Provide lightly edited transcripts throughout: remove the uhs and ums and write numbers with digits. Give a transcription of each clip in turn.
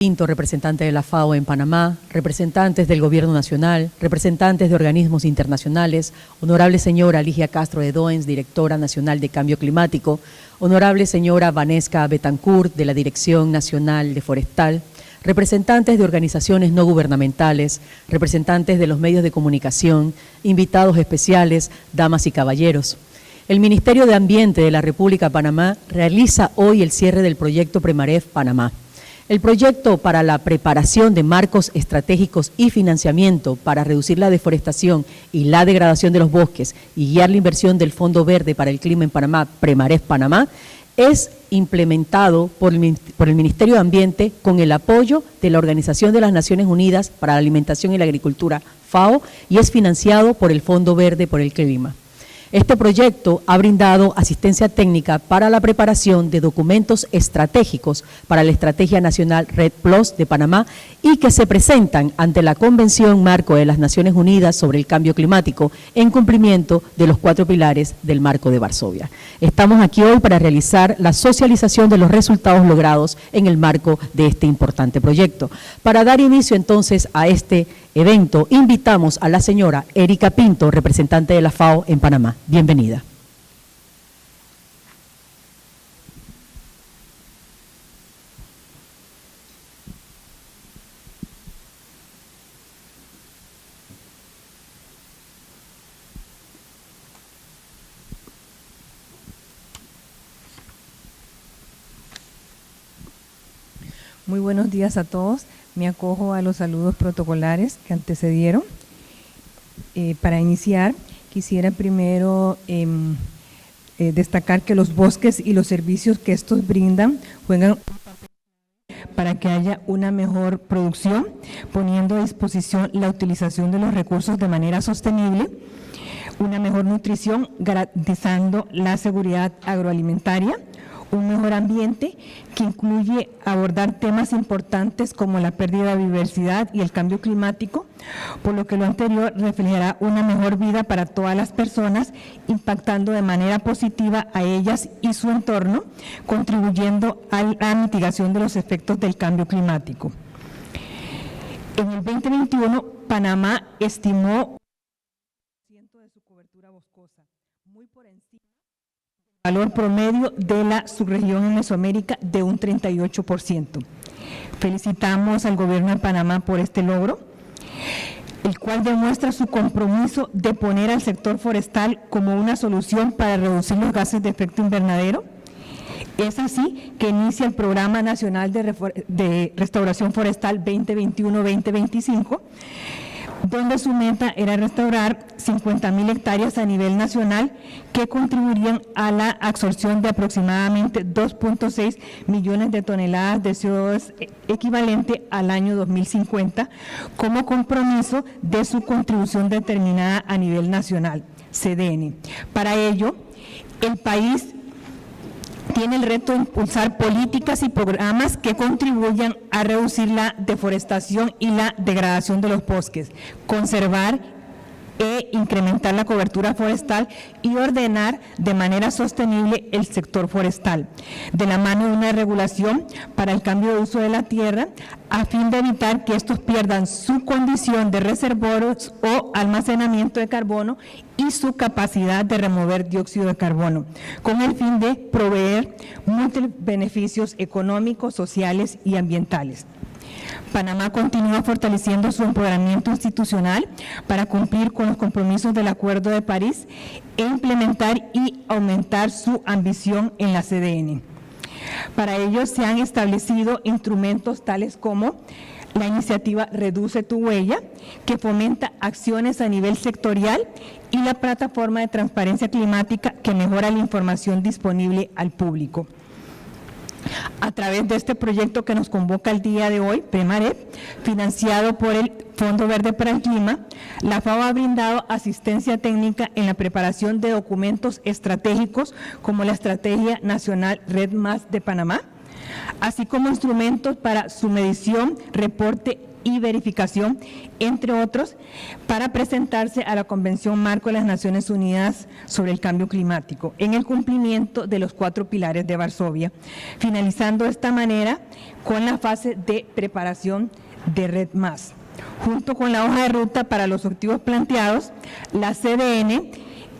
Pinto, representante de la FAO en Panamá, representantes del Gobierno Nacional, representantes de organismos internacionales, honorable señora Ligia Castro de Doens, directora nacional de Cambio Climático, honorable señora Vanessa Betancourt, de la Dirección Nacional de Forestal, representantes de organizaciones no gubernamentales, representantes de los medios de comunicación, invitados especiales, damas y caballeros. El Ministerio de Ambiente de la República de Panamá realiza hoy el cierre del proyecto Premaref Panamá. El proyecto para la preparación de marcos estratégicos y financiamiento para reducir la deforestación y la degradación de los bosques y guiar la inversión del Fondo Verde para el Clima en Panamá, Premaref Panamá, es implementado por el Ministerio de Ambiente con el apoyo de la Organización de las Naciones Unidas para la Alimentación y la Agricultura, FAO, y es financiado por el Fondo Verde por el Clima. Este proyecto ha brindado asistencia técnica para la preparación de documentos estratégicos para la Estrategia Nacional REDD+ de Panamá y que se presentan ante la Convención Marco de las Naciones Unidas sobre el Cambio Climático en cumplimiento de los 4 pilares del Marco de Varsovia. Estamos aquí hoy para realizar la socialización de los resultados logrados en el marco de este importante proyecto. Para dar inicio entonces a este evento, invitamos a la señora Erika Pinto, representante de la FAO en Panamá. Bienvenida. Muy buenos días a todos. Me acojo a los saludos protocolares que antecedieron. Para iniciar, quisiera primero destacar que los bosques y los servicios que estos brindan juegan para que haya una mejor producción, poniendo a disposición la utilización de los recursos de manera sostenible, una mejor nutrición, garantizando la seguridad agroalimentaria, un mejor ambiente que incluye abordar temas importantes como la pérdida de biodiversidad y el cambio climático, por lo que lo anterior reflejará una mejor vida para todas las personas, impactando de manera positiva a ellas y su entorno, contribuyendo a la mitigación de los efectos del cambio climático. En el 2021, Panamá estimó de su cobertura boscosa, muy por encima valor promedio de la subregión en Mesoamérica de un 38%. Felicitamos al Gobierno de Panamá por este logro, el cual demuestra su compromiso de poner al sector forestal como una solución para reducir los gases de efecto invernadero. Es así que inicia el Programa Nacional de Restauración Forestal 2021-2025, donde su meta era restaurar 50.000 hectáreas a nivel nacional que contribuirían a la absorción de aproximadamente 2.6 millones de toneladas de CO2 equivalente al año 2050 como compromiso de su contribución determinada a nivel nacional, CDN. Para ello, el país tiene el reto de impulsar políticas y programas que contribuyan a reducir la deforestación y la degradación de los bosques, conservar e incrementar la cobertura forestal y ordenar de manera sostenible el sector forestal, de la mano de una regulación para el cambio de uso de la tierra, a fin de evitar que estos pierdan su condición de reservorios o almacenamiento de carbono y su capacidad de remover dióxido de carbono, con el fin de proveer múltiples beneficios económicos, sociales y ambientales. Panamá continúa fortaleciendo su empoderamiento institucional para cumplir con los compromisos del Acuerdo de París e implementar y aumentar su ambición en la CDN. Para ello se han establecido instrumentos tales como la iniciativa Reduce tu Huella, que fomenta acciones a nivel sectorial, y la plataforma de transparencia climática, que mejora la información disponible al público. A través de este proyecto que nos convoca el día de hoy, Premaref, financiado por el Fondo Verde para el Clima, la FAO ha brindado asistencia técnica en la preparación de documentos estratégicos como la Estrategia Nacional REDD+ de Panamá, así como instrumentos para su medición, reporte y verificación, entre otros, para presentarse a la Convención Marco de las Naciones Unidas sobre el Cambio Climático, en el cumplimiento de los 4 pilares de Varsovia, finalizando de esta manera con la fase de preparación de REDD+. Junto con la hoja de ruta para los objetivos planteados, la CDN,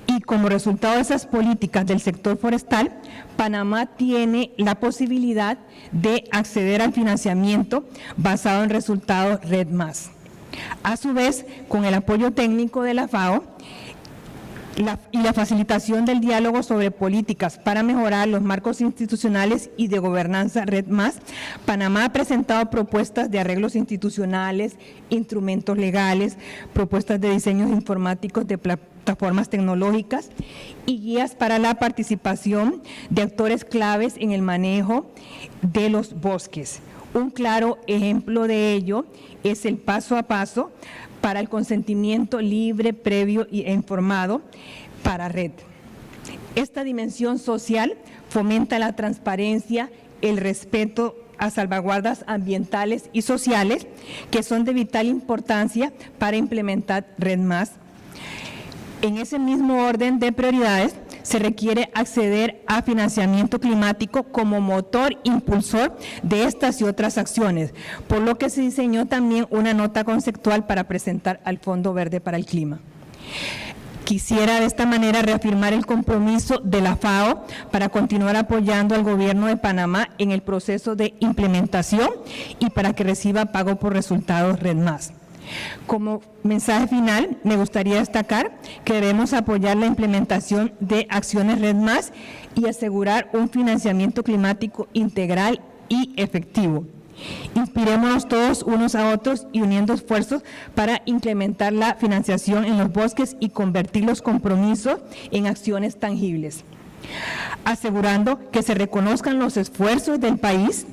y como resultado de esas políticas del sector forestal, Panamá tiene la posibilidad de acceder al financiamiento basado en resultados REDD+. A su vez, con el apoyo técnico de la FAO y la facilitación del diálogo sobre políticas para mejorar los marcos institucionales y de gobernanza REDD+, Panamá ha presentado propuestas de arreglos institucionales, instrumentos legales, propuestas de diseños informáticos de plataformas tecnológicas y guías para la participación de actores claves en el manejo de los bosques. Un claro ejemplo de ello es el paso a paso para el consentimiento libre, previo e informado para REDD. Esta dimensión social fomenta la transparencia, el respeto a salvaguardas ambientales y sociales que son de vital importancia para implementar REDD+. En ese mismo orden de prioridades, se requiere acceder a financiamiento climático como motor impulsor de estas y otras acciones, por lo que se diseñó también una nota conceptual para presentar al Fondo Verde para el Clima. Quisiera de esta manera reafirmar el compromiso de la FAO para continuar apoyando al Gobierno de Panamá en el proceso de implementación y para que reciba pago por resultados REDD+. Como mensaje final, me gustaría destacar que debemos apoyar la implementación de acciones REDD+ y asegurar un financiamiento climático integral y efectivo. Inspirémonos todos unos a otros y uniendo esfuerzos para incrementar la financiación en los bosques y convertir los compromisos en acciones tangibles, asegurando que se reconozcan los esfuerzos del país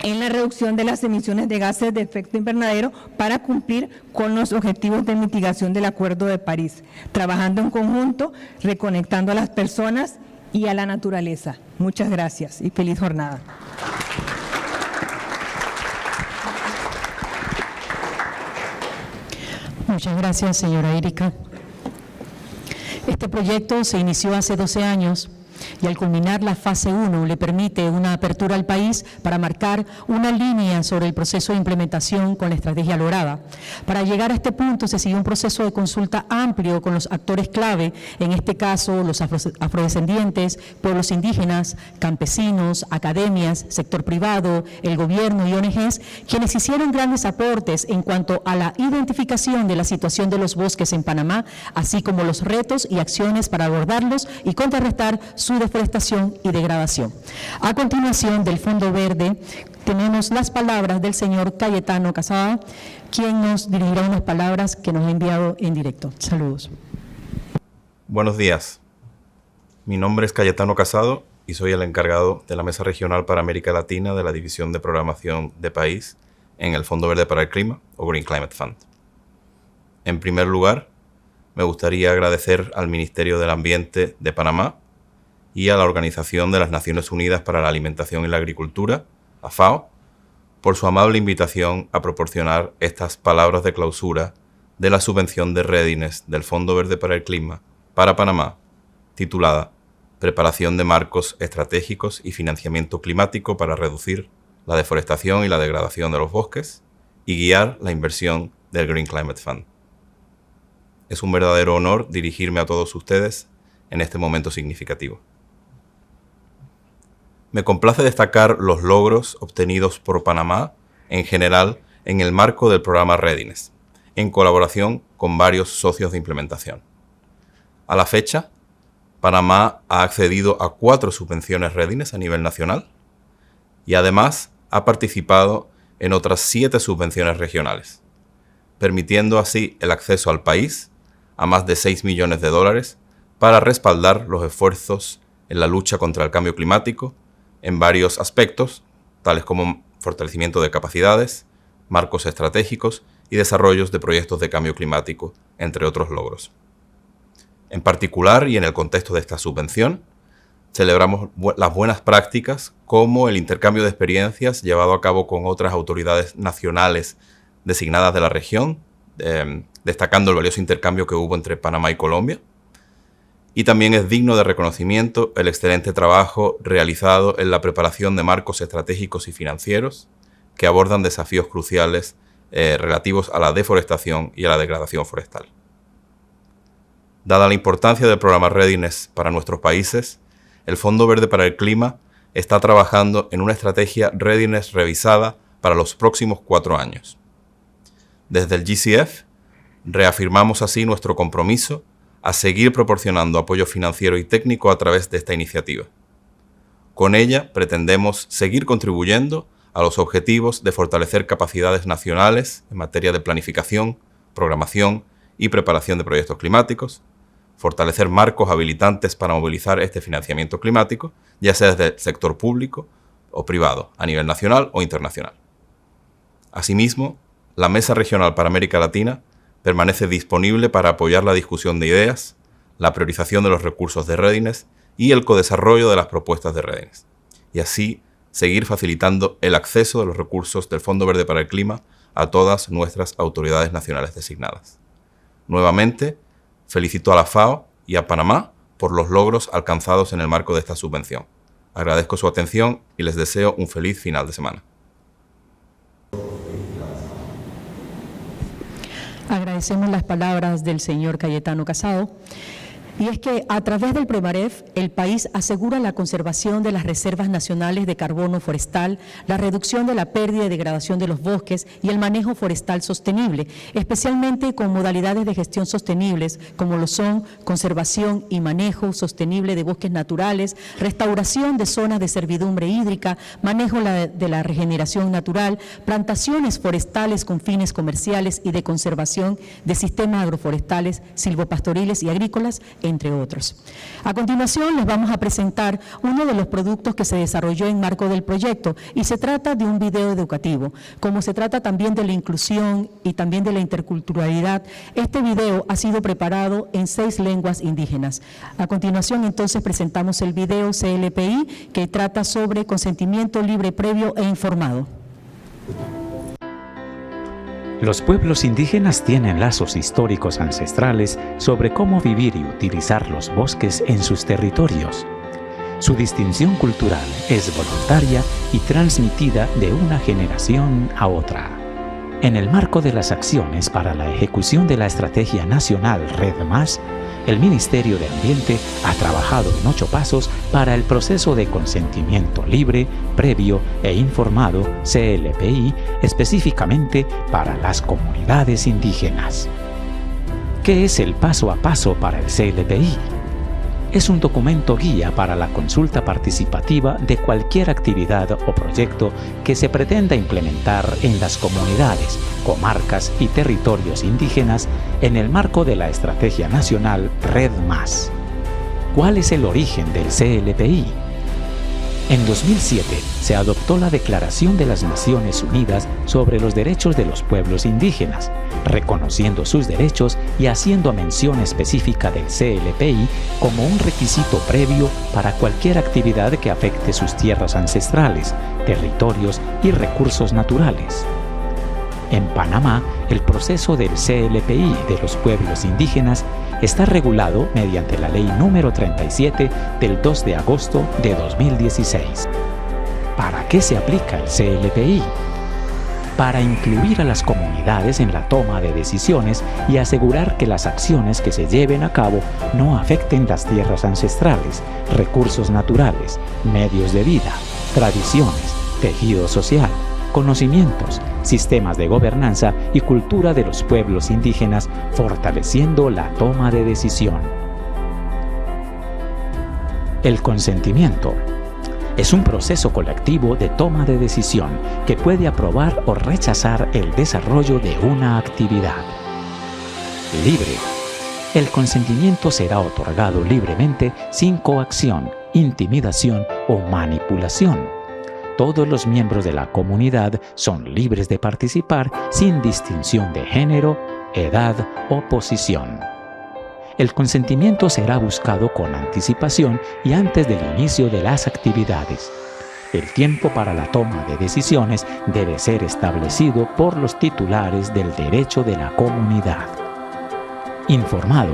en la reducción de las emisiones de gases de efecto invernadero para cumplir con los objetivos de mitigación del Acuerdo de París, trabajando en conjunto, reconectando a las personas y a la naturaleza. Muchas gracias y feliz jornada. Muchas gracias, señora Erika. Este proyecto se inició hace 12 años y al culminar la fase 1 le permite una apertura al país para marcar una línea sobre el proceso de implementación con la estrategia lograda. Para llegar a este punto se siguió un proceso de consulta amplio con los actores clave, en este caso los afrodescendientes, pueblos indígenas, campesinos, academias, sector privado, el gobierno y ONGs, quienes hicieron grandes aportes en cuanto a la identificación de la situación de los bosques en Panamá, así como los retos y acciones para abordarlos y contrarrestar su deforestación y degradación. A continuación, del Fondo Verde, tenemos las palabras del señor Cayetano Casado, quien nos dirigirá unas palabras que nos ha enviado en directo. Saludos. Buenos días. Mi nombre es Cayetano Casado y soy el encargado de la Mesa Regional para América Latina de la División de Programación de País en el Fondo Verde para el Clima, o Green Climate Fund. En primer lugar, me gustaría agradecer al Ministerio del Ambiente de Panamá y a la Organización de las Naciones Unidas para la Alimentación y la Agricultura, la FAO, por su amable invitación a proporcionar estas palabras de clausura de la subvención de Readiness del Fondo Verde para el Clima para Panamá, titulada Preparación de marcos estratégicos y financiamiento climático para reducir la deforestación y la degradación de los bosques y guiar la inversión del Green Climate Fund. Es un verdadero honor dirigirme a todos ustedes en este momento significativo. Me complace destacar los logros obtenidos por Panamá en general en el marco del programa Readiness, en colaboración con varios socios de implementación. A la fecha, Panamá ha accedido a 4 subvenciones Readiness a nivel nacional y además ha participado en otras 7 subvenciones regionales, permitiendo así el acceso al país a más de $6 millones para respaldar los esfuerzos en la lucha contra el cambio climático en varios aspectos, tales como fortalecimiento de capacidades, marcos estratégicos y desarrollos de proyectos de cambio climático, entre otros logros. En particular, y en el contexto de esta subvención, celebramos las buenas prácticas como el intercambio de experiencias llevado a cabo con otras autoridades nacionales designadas de la región, destacando el valioso intercambio que hubo entre Panamá y Colombia. Y también es digno de reconocimiento el excelente trabajo realizado en la preparación de marcos estratégicos y financieros que abordan desafíos cruciales relativos a la deforestación y a la degradación forestal. Dada la importancia del programa Readiness para nuestros países, el Fondo Verde para el Clima está trabajando en una estrategia Readiness revisada para los próximos 4 años. Desde el GCF, reafirmamos así nuestro compromiso a seguir proporcionando apoyo financiero y técnico a través de esta iniciativa. Con ella pretendemos seguir contribuyendo a los objetivos de fortalecer capacidades nacionales en materia de planificación, programación y preparación de proyectos climáticos, fortalecer marcos habilitantes para movilizar este financiamiento climático, ya sea desde el sector público o privado, a nivel nacional o internacional. Asimismo, la Mesa Regional para América Latina permanece disponible para apoyar la discusión de ideas, la priorización de los recursos de Readiness y el codesarrollo de las propuestas de Readiness, y así seguir facilitando el acceso de los recursos del Fondo Verde para el Clima a todas nuestras autoridades nacionales designadas. Nuevamente, felicito a la FAO y a Panamá por los logros alcanzados en el marco de esta subvención. Agradezco su atención y les deseo un feliz final de semana. Agradecemos las palabras del señor Cayetano Casado. Y es que a través del PREMAREF, el país asegura la conservación de las reservas nacionales de carbono forestal, la reducción de la pérdida y degradación de los bosques y el manejo forestal sostenible, especialmente con modalidades de gestión sostenibles, como lo son conservación y manejo sostenible de bosques naturales, restauración de zonas de servidumbre hídrica, manejo de la regeneración natural, plantaciones forestales con fines comerciales y de conservación de sistemas agroforestales, silvopastoriles y agrícolas, entre otros. A continuación les vamos a presentar uno de los productos que se desarrolló en marco del proyecto y se trata de un video educativo. Como se trata también de la inclusión y también de la interculturalidad, este video ha sido preparado en 6 lenguas indígenas. A continuación entonces presentamos el video CLPI que trata sobre consentimiento libre, previo e informado. Los pueblos indígenas tienen lazos históricos ancestrales sobre cómo vivir y utilizar los bosques en sus territorios. Su distinción cultural es voluntaria y transmitida de una generación a otra. En el marco de las acciones para la ejecución de la Estrategia Nacional Red+, el Ministerio de Ambiente ha trabajado en 8 pasos para el proceso de consentimiento libre, previo e informado CLPI, específicamente para las comunidades indígenas. ¿Qué es el paso a paso para el CLPI? Es un documento guía para la consulta participativa de cualquier actividad o proyecto que se pretenda implementar en las comunidades, comarcas y territorios indígenas en el marco de la Estrategia Nacional Red+. ¿Cuál es el origen del CLPI? En 2007 se adoptó la Declaración de las Naciones Unidas sobre los Derechos de los Pueblos Indígenas, reconociendo sus derechos y haciendo mención específica del CLPI como un requisito previo para cualquier actividad que afecte sus tierras ancestrales, territorios y recursos naturales. En Panamá, el proceso del CLPI de los pueblos indígenas está regulado mediante la Ley número 37 del 2 de agosto de 2016. ¿Para qué se aplica el CLPI? Para incluir a las comunidades en la toma de decisiones y asegurar que las acciones que se lleven a cabo no afecten las tierras ancestrales, recursos naturales, medios de vida, tradiciones, tejido social, conocimientos, sistemas de gobernanza y cultura de los pueblos indígenas, fortaleciendo la toma de decisión. El consentimiento es un proceso colectivo de toma de decisión que puede aprobar o rechazar el desarrollo de una actividad. Libre. El consentimiento será otorgado libremente sin coacción, intimidación o manipulación. Todos los miembros de la comunidad son libres de participar sin distinción de género, edad o posición. el consentimiento será buscado con anticipación y antes del inicio de las actividades. El tiempo para la toma de decisiones debe ser establecido por los titulares del derecho de la comunidad. Informado.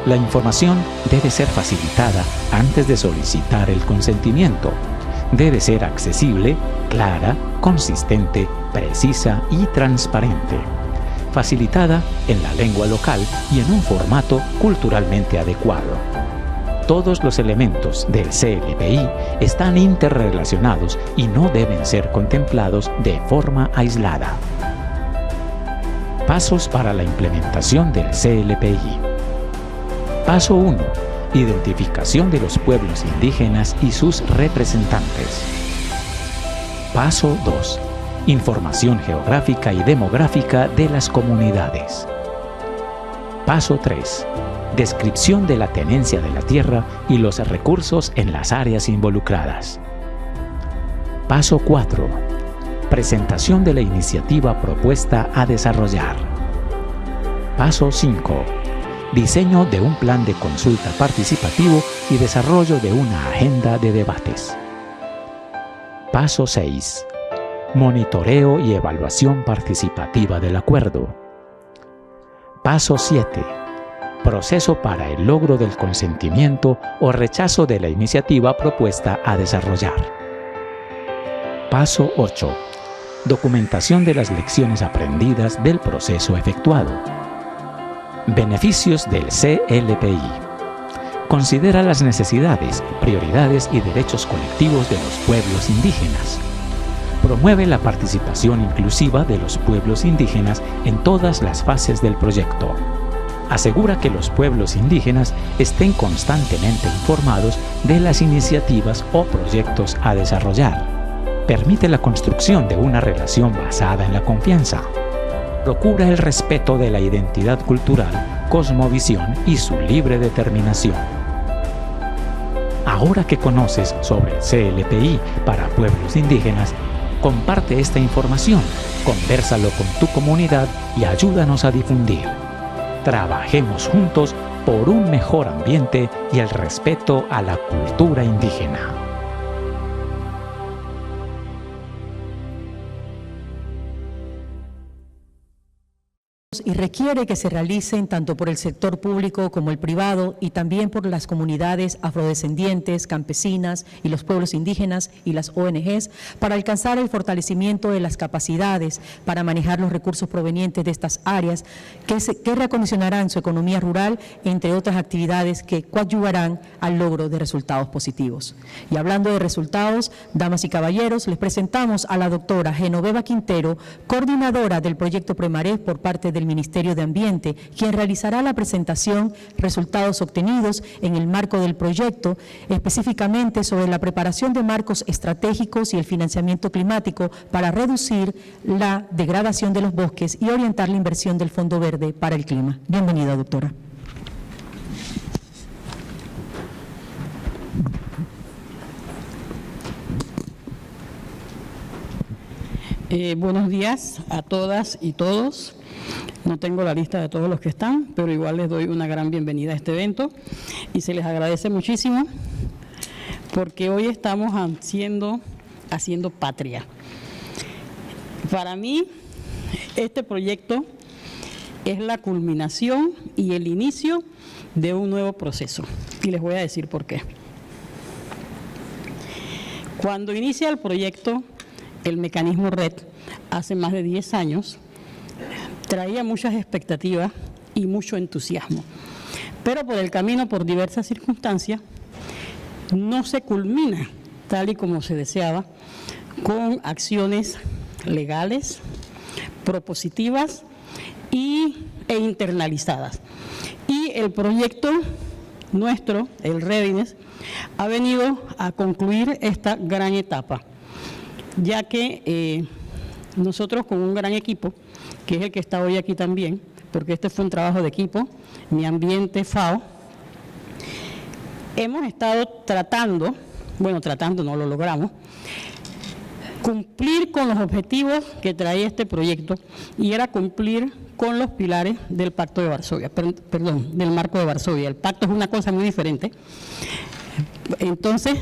La información debe ser facilitada antes de solicitar el consentimiento. Debe ser accesible, clara, consistente, precisa y transparente. Facilitada en la lengua local y en un formato culturalmente adecuado. Todos los elementos del CLPI están interrelacionados y no deben ser contemplados de forma aislada. Pasos para la implementación del CLPI. Paso 1. Identificación de los pueblos indígenas y sus representantes. Paso 2. Información geográfica y demográfica de las comunidades. Paso 3. Descripción de la tenencia de la tierra y los recursos en las áreas involucradas. Paso 4. Presentación de la iniciativa propuesta a desarrollar. Paso 5. Diseño de un plan de consulta participativo y desarrollo de una agenda de debates. Paso 6. Monitoreo y evaluación participativa del acuerdo. Paso 7. Proceso para el logro del consentimiento o rechazo de la iniciativa propuesta a desarrollar. Paso 8. Documentación de las lecciones aprendidas del proceso efectuado. Beneficios del CLPI. Considera las necesidades, prioridades y derechos colectivos de los pueblos indígenas. Promueve la participación inclusiva de los pueblos indígenas en todas las fases del proyecto. Asegura que los pueblos indígenas estén constantemente informados de las iniciativas o proyectos a desarrollar. Permite la construcción de una relación basada en la confianza. Procura el respeto de la identidad cultural, cosmovisión y su libre determinación. Ahora que conoces sobre el CLPI para pueblos indígenas, comparte esta información, convérsalo con tu comunidad y ayúdanos a difundir. Trabajemos juntos por un mejor ambiente y el respeto a la cultura indígena. Y requiere que se realicen tanto por el sector público como el privado y también por las comunidades afrodescendientes, campesinas y los pueblos indígenas y las ONGs para alcanzar el fortalecimiento de las capacidades para manejar los recursos provenientes de estas áreas que reacondicionarán su economía rural, entre otras actividades que coadyuvarán al logro de resultados positivos. Y hablando de resultados, damas y caballeros, les presentamos a la doctora Genoveva Quintero, coordinadora del proyecto Premaré por parte del Ministerio de Ambiente, quien realizará la presentación resultados obtenidos en el marco del proyecto, específicamente sobre la preparación de marcos estratégicos y el financiamiento climático para reducir la degradación de los bosques y orientar la inversión del Fondo Verde para el Clima. Bienvenida, doctora. Buenos días a todas y todos. No tengo la lista de todos los que están, pero igual les doy una gran bienvenida a este evento y se les agradece muchísimo porque hoy estamos haciendo patria. Para mí, este proyecto es la culminación y el inicio de un nuevo proceso y les voy a decir por qué. Cuando inicia el proyecto, el mecanismo RED, hace más de 10 años, traía muchas expectativas y mucho entusiasmo, pero por el camino, por diversas circunstancias, no se culmina tal y como se deseaba con acciones legales, propositivas e internalizadas. Y el proyecto nuestro, el Readiness, ha venido a concluir esta gran etapa, ya que nosotros con un gran equipo, que es el que está hoy aquí también, porque este fue un trabajo de equipo, Mi Ambiente, FAO, hemos estado tratando, no lo logramos, cumplir con los objetivos que traía este proyecto, y era cumplir con los pilares del Pacto de Varsovia, del Marco de Varsovia. El pacto es una cosa muy diferente. Entonces,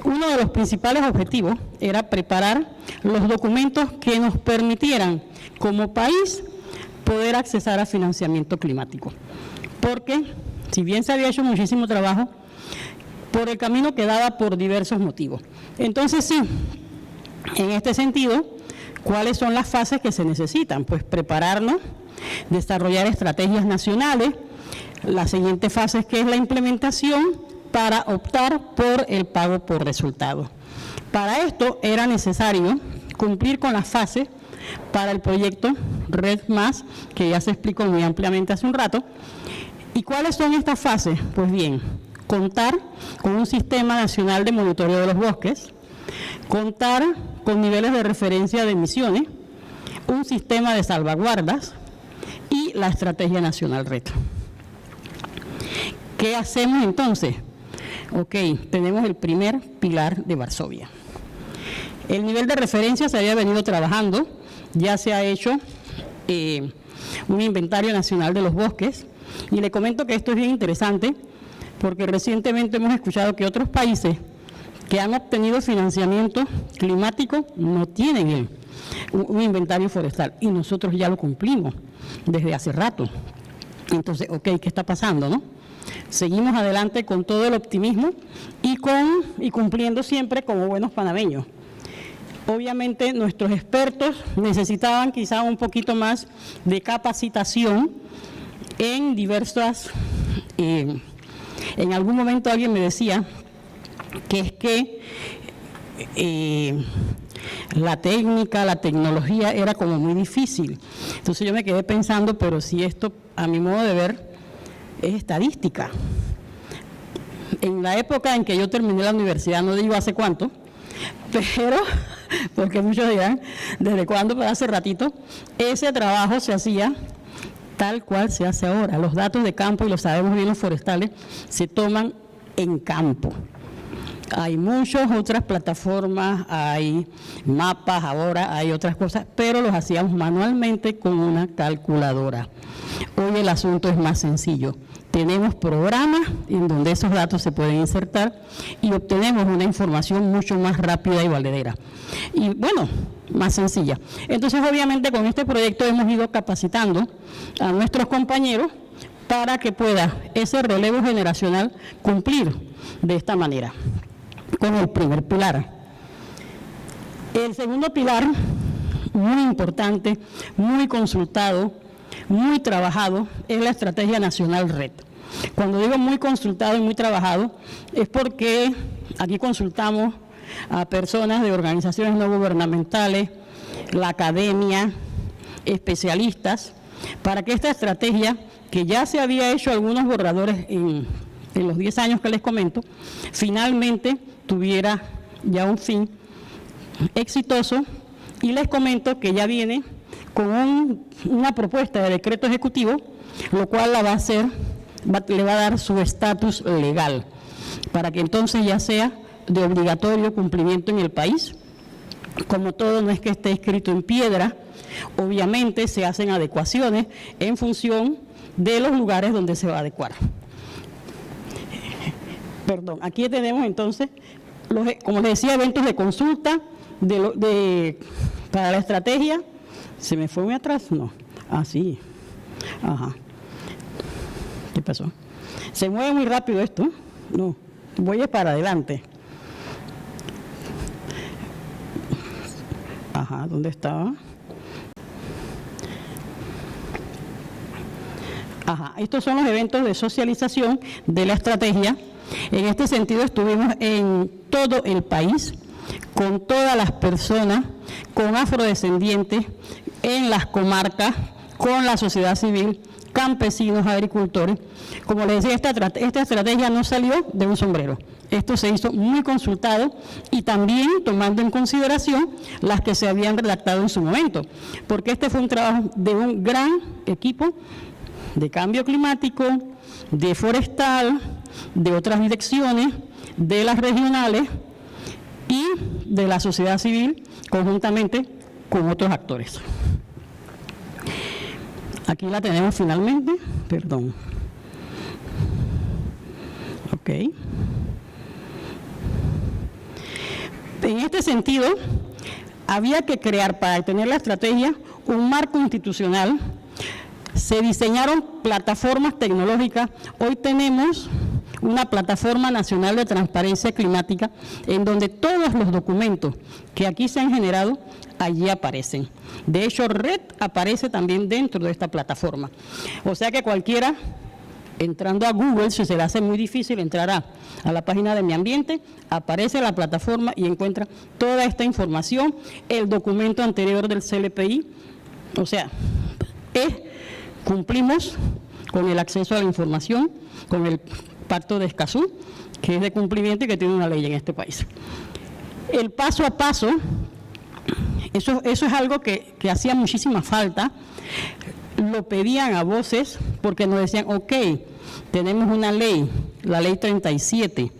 uno de los principales objetivos era preparar los documentos que nos permitieran, como país, poder accesar a financiamiento climático. Porque, si bien se había hecho muchísimo trabajo, por el camino quedaba por diversos motivos. Entonces, sí, en este sentido, ¿cuáles son las fases que se necesitan? Pues prepararnos, desarrollar estrategias nacionales, la siguiente fase es que es la implementación para optar por el pago por resultados. Para esto era necesario cumplir con las fases para el proyecto Red+, que ya se explicó muy ampliamente hace un rato. ¿Y cuáles son estas fases? Pues bien, contar con un sistema nacional de monitoreo de los bosques, contar con niveles de referencia de emisiones, un sistema de salvaguardas y la estrategia nacional Red. ¿Qué hacemos entonces? Ok, tenemos el primer pilar de Varsovia. El nivel de referencia se había venido trabajando, ya se ha hecho un inventario nacional de los bosques, y le comento que esto es bien interesante porque recientemente hemos escuchado que otros países que han obtenido financiamiento climático no tienen un inventario forestal, y nosotros ya lo cumplimos desde hace rato. Entonces, ok, ¿qué está pasando, no? Seguimos adelante con todo el optimismo y cumpliendo siempre como buenos panameños. Obviamente nuestros expertos necesitaban quizá un poquito más de capacitación en diversas... en algún momento alguien me decía que es que la técnica, la tecnología era como muy difícil. Entonces yo me quedé pensando, pero si esto, a mi modo de ver, es estadística. En la época en que yo terminé la universidad, no digo hace cuánto, pero, porque muchos dirán, ¿desde cuándo? Pero hace ratito, ese trabajo se hacía tal cual se hace ahora. Los datos de campo, y lo sabemos bien los forestales, se toman en campo. Hay muchas otras plataformas, hay mapas ahora, hay otras cosas, pero los hacíamos manualmente con una calculadora. Hoy el asunto es más sencillo. Tenemos programas en donde esos datos se pueden insertar y obtenemos una información mucho más rápida y valedera. Y bueno, más sencilla. Entonces, obviamente, con este proyecto hemos ido capacitando a nuestros compañeros para que pueda ese relevo generacional cumplir de esta manera, con el primer pilar. El segundo pilar, muy importante, muy consultado, muy trabajado, es la Estrategia Nacional Red. Cuando digo muy consultado y muy trabajado, es porque aquí consultamos a personas de organizaciones no gubernamentales, la academia, especialistas, para que esta estrategia, que ya se había hecho algunos borradores en los 10 años que les comento, finalmente tuviera ya un fin exitoso. Y les comento que ya viene con una propuesta de decreto ejecutivo, lo cual la va a hacer, le va a dar su estatus legal, para que entonces ya sea de obligatorio cumplimiento en el país. Como todo, no es que esté escrito en piedra, obviamente se hacen adecuaciones en función de los lugares donde se va a adecuar. Perdón, aquí tenemos entonces, como les decía, eventos de consulta para la estrategia. ¿Se me fue muy atrás? No. Ah, sí. Ajá. ¿Qué pasó? ¿Se mueve muy rápido esto? No. Voy para adelante. Ajá, ¿dónde estaba? Ajá, estos son los eventos de socialización de la estrategia. En este sentido estuvimos en todo el país, con todas las personas, con afrodescendientes, en las comarcas, con la sociedad civil, campesinos, agricultores. Como les decía, esta estrategia no salió de un sombrero. Esto se hizo muy consultado y también tomando en consideración las que se habían redactado en su momento, porque este fue un trabajo de un gran equipo de cambio climático, de forestal, de otras direcciones, de las regionales y de la sociedad civil conjuntamente con otros actores. Aquí la tenemos finalmente, perdón. Ok. En este sentido, había que crear, para tener la estrategia, un marco institucional. Se diseñaron plataformas tecnológicas. Hoy tenemos una plataforma nacional de transparencia climática en donde todos los documentos que aquí se han generado, allí aparecen. De hecho, RED aparece también dentro de esta plataforma. O sea que cualquiera, entrando a Google, si se le hace muy difícil, entrará a la página de Mi Ambiente, aparece la plataforma y encuentra toda esta información, el documento anterior del CLPI. O sea, cumplimos con el acceso a la información, con el Pacto de Escazú, que es de cumplimiento y que tiene una ley en este país. El paso a paso, eso es algo que hacía muchísima falta. Lo pedían a voces porque nos decían, ok, tenemos una ley, la ley 37,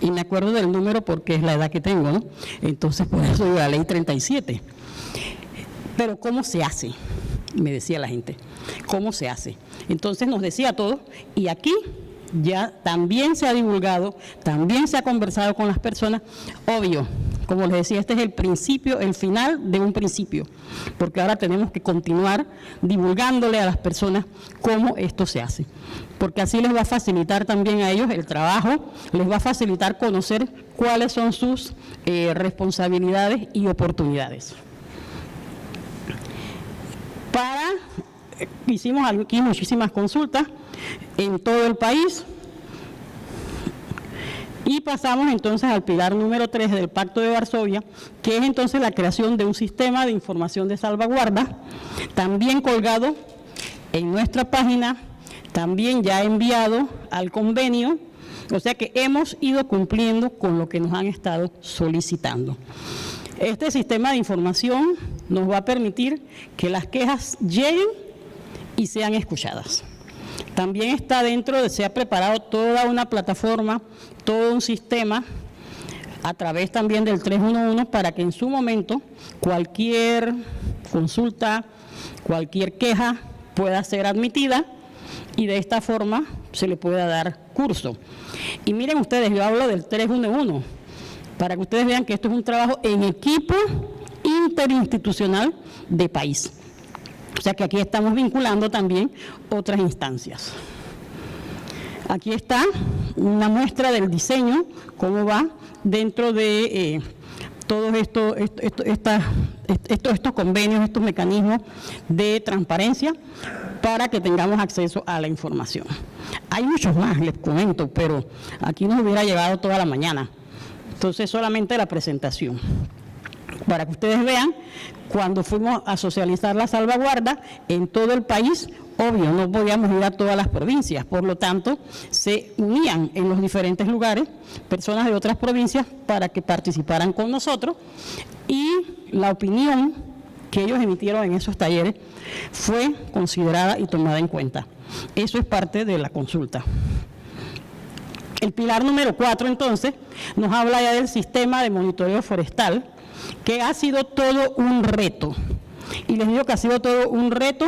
y me acuerdo del número porque es la edad que tengo, ¿no? Entonces, por eso digo la ley 37. Pero ¿cómo se hace? Me decía la gente, ¿cómo se hace? Entonces nos decía todo, y aquí ya también se ha divulgado, también se ha conversado con las personas. Obvio, como les decía, este es el principio, el final de un principio, porque ahora tenemos que continuar divulgándole a las personas cómo esto se hace, porque así les va a facilitar también a ellos el trabajo, les va a facilitar conocer cuáles son sus responsabilidades y oportunidades. Hicimos aquí muchísimas consultas en todo el país y pasamos entonces al pilar número 3 del Pacto de Varsovia, que es entonces la creación de un sistema de información de salvaguarda, también colgado en nuestra página, también ya enviado al convenio, o sea que hemos ido cumpliendo con lo que nos han estado solicitando. Este sistema de información nos va a permitir que las quejas lleguen y sean escuchadas. También está se ha preparado toda una plataforma, todo un sistema a través también del 311 para que en su momento cualquier consulta, cualquier queja pueda ser admitida y de esta forma se le pueda dar curso. Y miren ustedes, yo hablo del 311 para que ustedes vean que esto es un trabajo en equipo interinstitucional de país. O sea que aquí estamos vinculando también otras instancias. Aquí está una muestra del diseño, cómo va dentro de todos estos convenios, estos mecanismos de transparencia para que tengamos acceso a la información. Hay muchos más, les comento, pero aquí nos hubiera llevado toda la mañana. Entonces, solamente la presentación. Para que ustedes vean, cuando fuimos a socializar la salvaguarda en todo el país, obvio, no podíamos ir a todas las provincias, por lo tanto, se unían en los diferentes lugares personas de otras provincias para que participaran con nosotros y la opinión que ellos emitieron en esos talleres fue considerada y tomada en cuenta. Eso es parte de la consulta. El pilar número 4, entonces, nos habla ya del sistema de monitoreo forestal, que ha sido todo un reto. Y les digo que ha sido todo un reto,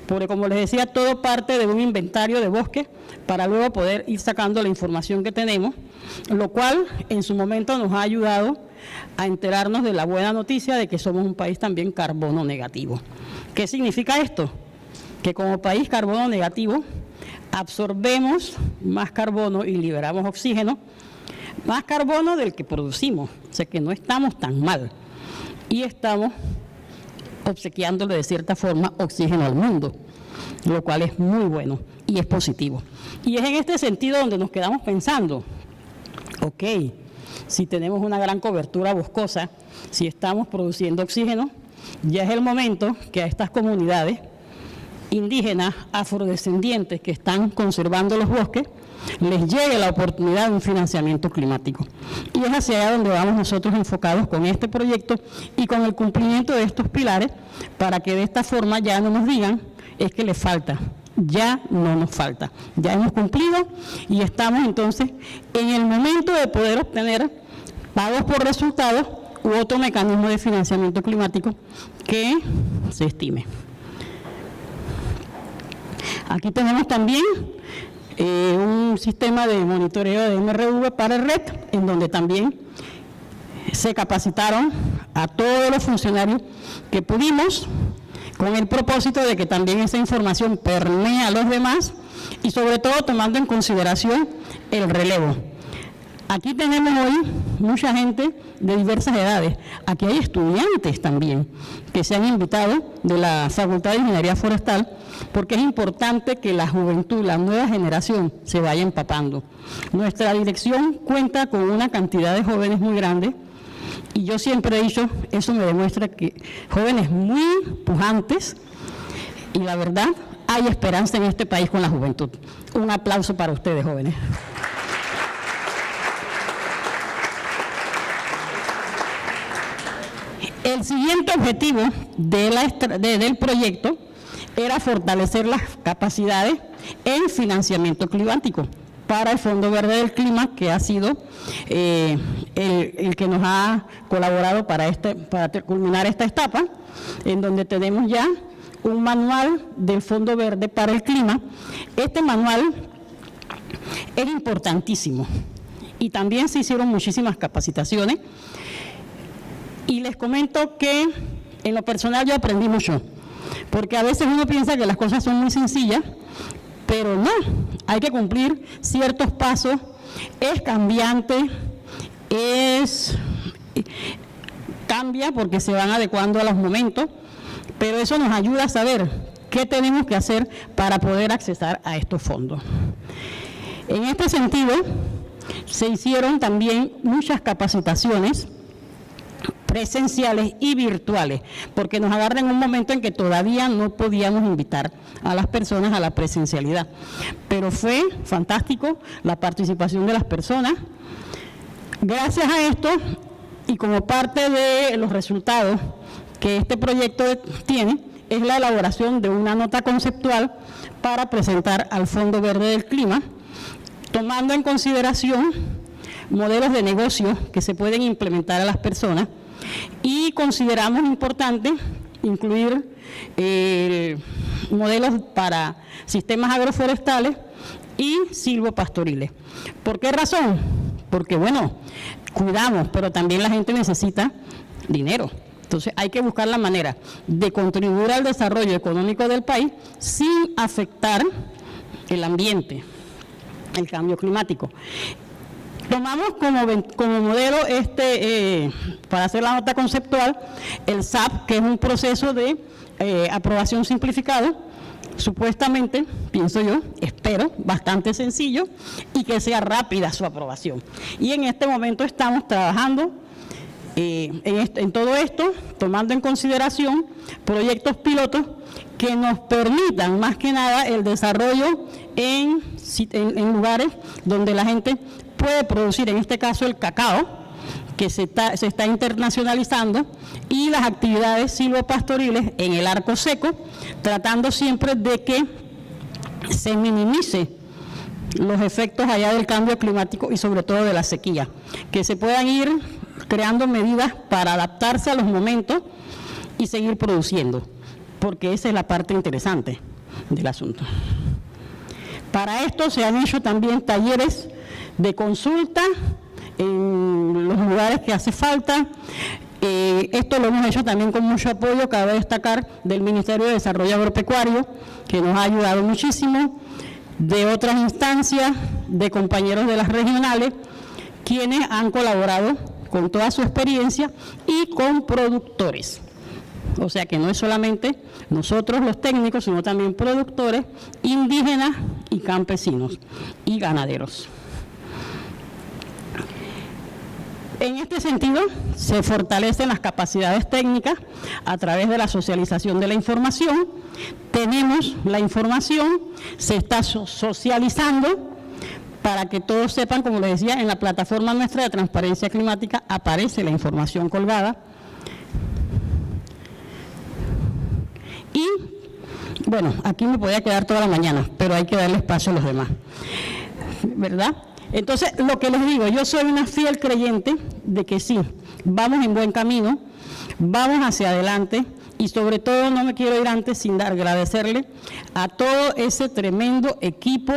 porque como les decía, todo parte de un inventario de bosques para luego poder ir sacando la información que tenemos, lo cual en su momento nos ha ayudado a enterarnos de la buena noticia de que somos un país también carbono negativo. ¿Qué significa esto? Que como país carbono negativo absorbemos más carbono y liberamos oxígeno, más carbono del que producimos, o sea que no estamos tan mal y estamos obsequiándole de cierta forma oxígeno al mundo, lo cual es muy bueno y es positivo. Y es en este sentido donde nos quedamos pensando, ok, si tenemos una gran cobertura boscosa, si estamos produciendo oxígeno, ya es el momento que a estas comunidades indígenas, afrodescendientes que están conservando los bosques, les llegue la oportunidad de un financiamiento climático. Y es hacia allá donde vamos nosotros enfocados con este proyecto y con el cumplimiento de estos pilares, para que de esta forma ya no nos digan, es que les falta. Ya no nos falta, ya hemos cumplido y estamos entonces en el momento de poder obtener pagos por resultados u otro mecanismo de financiamiento climático que se estime. Aquí tenemos también un sistema de monitoreo de MRV para el RET, en donde también se capacitaron a todos los funcionarios que pudimos, con el propósito de que también esa información permee a los demás y sobre todo tomando en consideración el relevo. Aquí tenemos hoy mucha gente de diversas edades. Aquí hay estudiantes también que se han invitado de la Facultad de Ingeniería Forestal, porque es importante que la juventud, la nueva generación, se vaya empapando. Nuestra dirección cuenta con una cantidad de jóvenes muy grande, y yo siempre he dicho, eso me demuestra que jóvenes muy pujantes, y la verdad, hay esperanza en este país con la juventud. Un aplauso para ustedes, jóvenes. El siguiente objetivo del proyecto era fortalecer las capacidades en financiamiento climático para el Fondo Verde del Clima, que ha sido el que nos ha colaborado para culminar esta etapa, en donde tenemos ya un manual del Fondo Verde para el Clima. Este manual es importantísimo y también se hicieron muchísimas capacitaciones. Y les comento que en lo personal yo aprendí mucho, porque a veces uno piensa que las cosas son muy sencillas, pero no, hay que cumplir ciertos pasos, es cambiante, cambia porque se van adecuando a los momentos, pero eso nos ayuda a saber qué tenemos que hacer para poder accesar a estos fondos. En este sentido, se hicieron también muchas capacitaciones presenciales y virtuales, porque nos agarra en un momento en que todavía no podíamos invitar a las personas a la presencialidad. Pero fue fantástico la participación de las personas. Gracias a esto, y como parte de los resultados que este proyecto tiene, es la elaboración de una nota conceptual para presentar al Fondo Verde del Clima, tomando en consideración modelos de negocio que se pueden implementar a las personas, y consideramos importante incluir modelos para sistemas agroforestales y silvopastoriles. ¿Por qué razón? Porque, bueno, cuidamos, pero también la gente necesita dinero. Entonces hay que buscar la manera de contribuir al desarrollo económico del país sin afectar el ambiente, el cambio climático. Tomamos como modelo para hacer la nota conceptual el SAP, que es un proceso de aprobación simplificado, supuestamente, pienso yo, espero, bastante sencillo y que sea rápida su aprobación. Y en este momento estamos trabajando en todo esto, tomando en consideración proyectos pilotos que nos permitan más que nada el desarrollo en lugares donde la gente puede producir, en este caso el cacao, que se está internacionalizando, y las actividades silvopastoriles en el arco seco, tratando siempre de que se minimice los efectos allá del cambio climático y sobre todo de la sequía, que se puedan ir creando medidas para adaptarse a los momentos y seguir produciendo, porque esa es la parte interesante del asunto. Para esto se han hecho también talleres de consulta en los lugares que hace falta. Esto lo hemos hecho también con mucho apoyo, cabe destacar, del Ministerio de Desarrollo Agropecuario, que nos ha ayudado muchísimo, de otras instancias, de compañeros de las regionales, quienes han colaborado con toda su experiencia, y con productores. O sea que no es solamente nosotros los técnicos, sino también productores, indígenas y campesinos y ganaderos. En este sentido, se fortalecen las capacidades técnicas a través de la socialización de la información. Tenemos la información, se está socializando para que todos sepan, como les decía, en la plataforma nuestra de transparencia climática aparece la información colgada. Y, bueno, aquí me podía quedar toda la mañana, pero hay que darle espacio a los demás, ¿verdad? Entonces, lo que les digo, yo soy una fiel creyente de que sí, vamos en buen camino, vamos hacia adelante, y sobre todo no me quiero ir antes sin agradecerle a todo ese tremendo equipo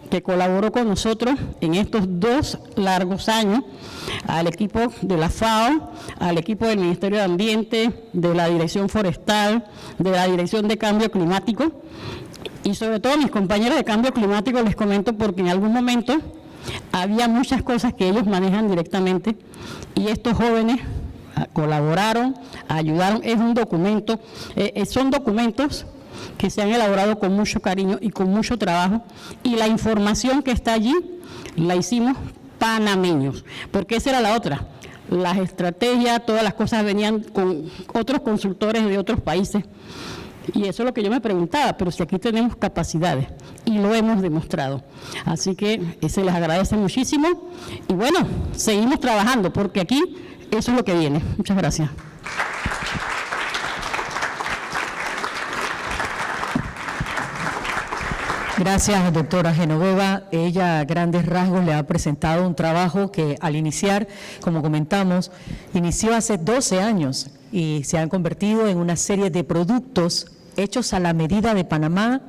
que colaboró con nosotros en estos 2 largos años, al equipo de la FAO, al equipo del Ministerio de Ambiente, de la Dirección Forestal, de la Dirección de Cambio Climático, y sobre todo a mis compañeros de Cambio Climático les comento porque en algún momento había muchas cosas que ellos manejan directamente y estos jóvenes colaboraron, ayudaron. Es un documento, son documentos que se han elaborado con mucho cariño y con mucho trabajo, y la información que está allí la hicimos panameños, porque esa era la otra. Las estrategias, todas las cosas venían con otros consultores de otros países, y eso es lo que yo me preguntaba, pero si aquí tenemos capacidades, y lo hemos demostrado. Así que se les agradece muchísimo, y bueno, seguimos trabajando, porque aquí eso es lo que viene. Muchas gracias. Gracias, doctora Genoveva. Ella, a grandes rasgos, le ha presentado un trabajo que, al iniciar, como comentamos, inició hace 12 años y se han convertido en una serie de productos hechos a la medida de Panamá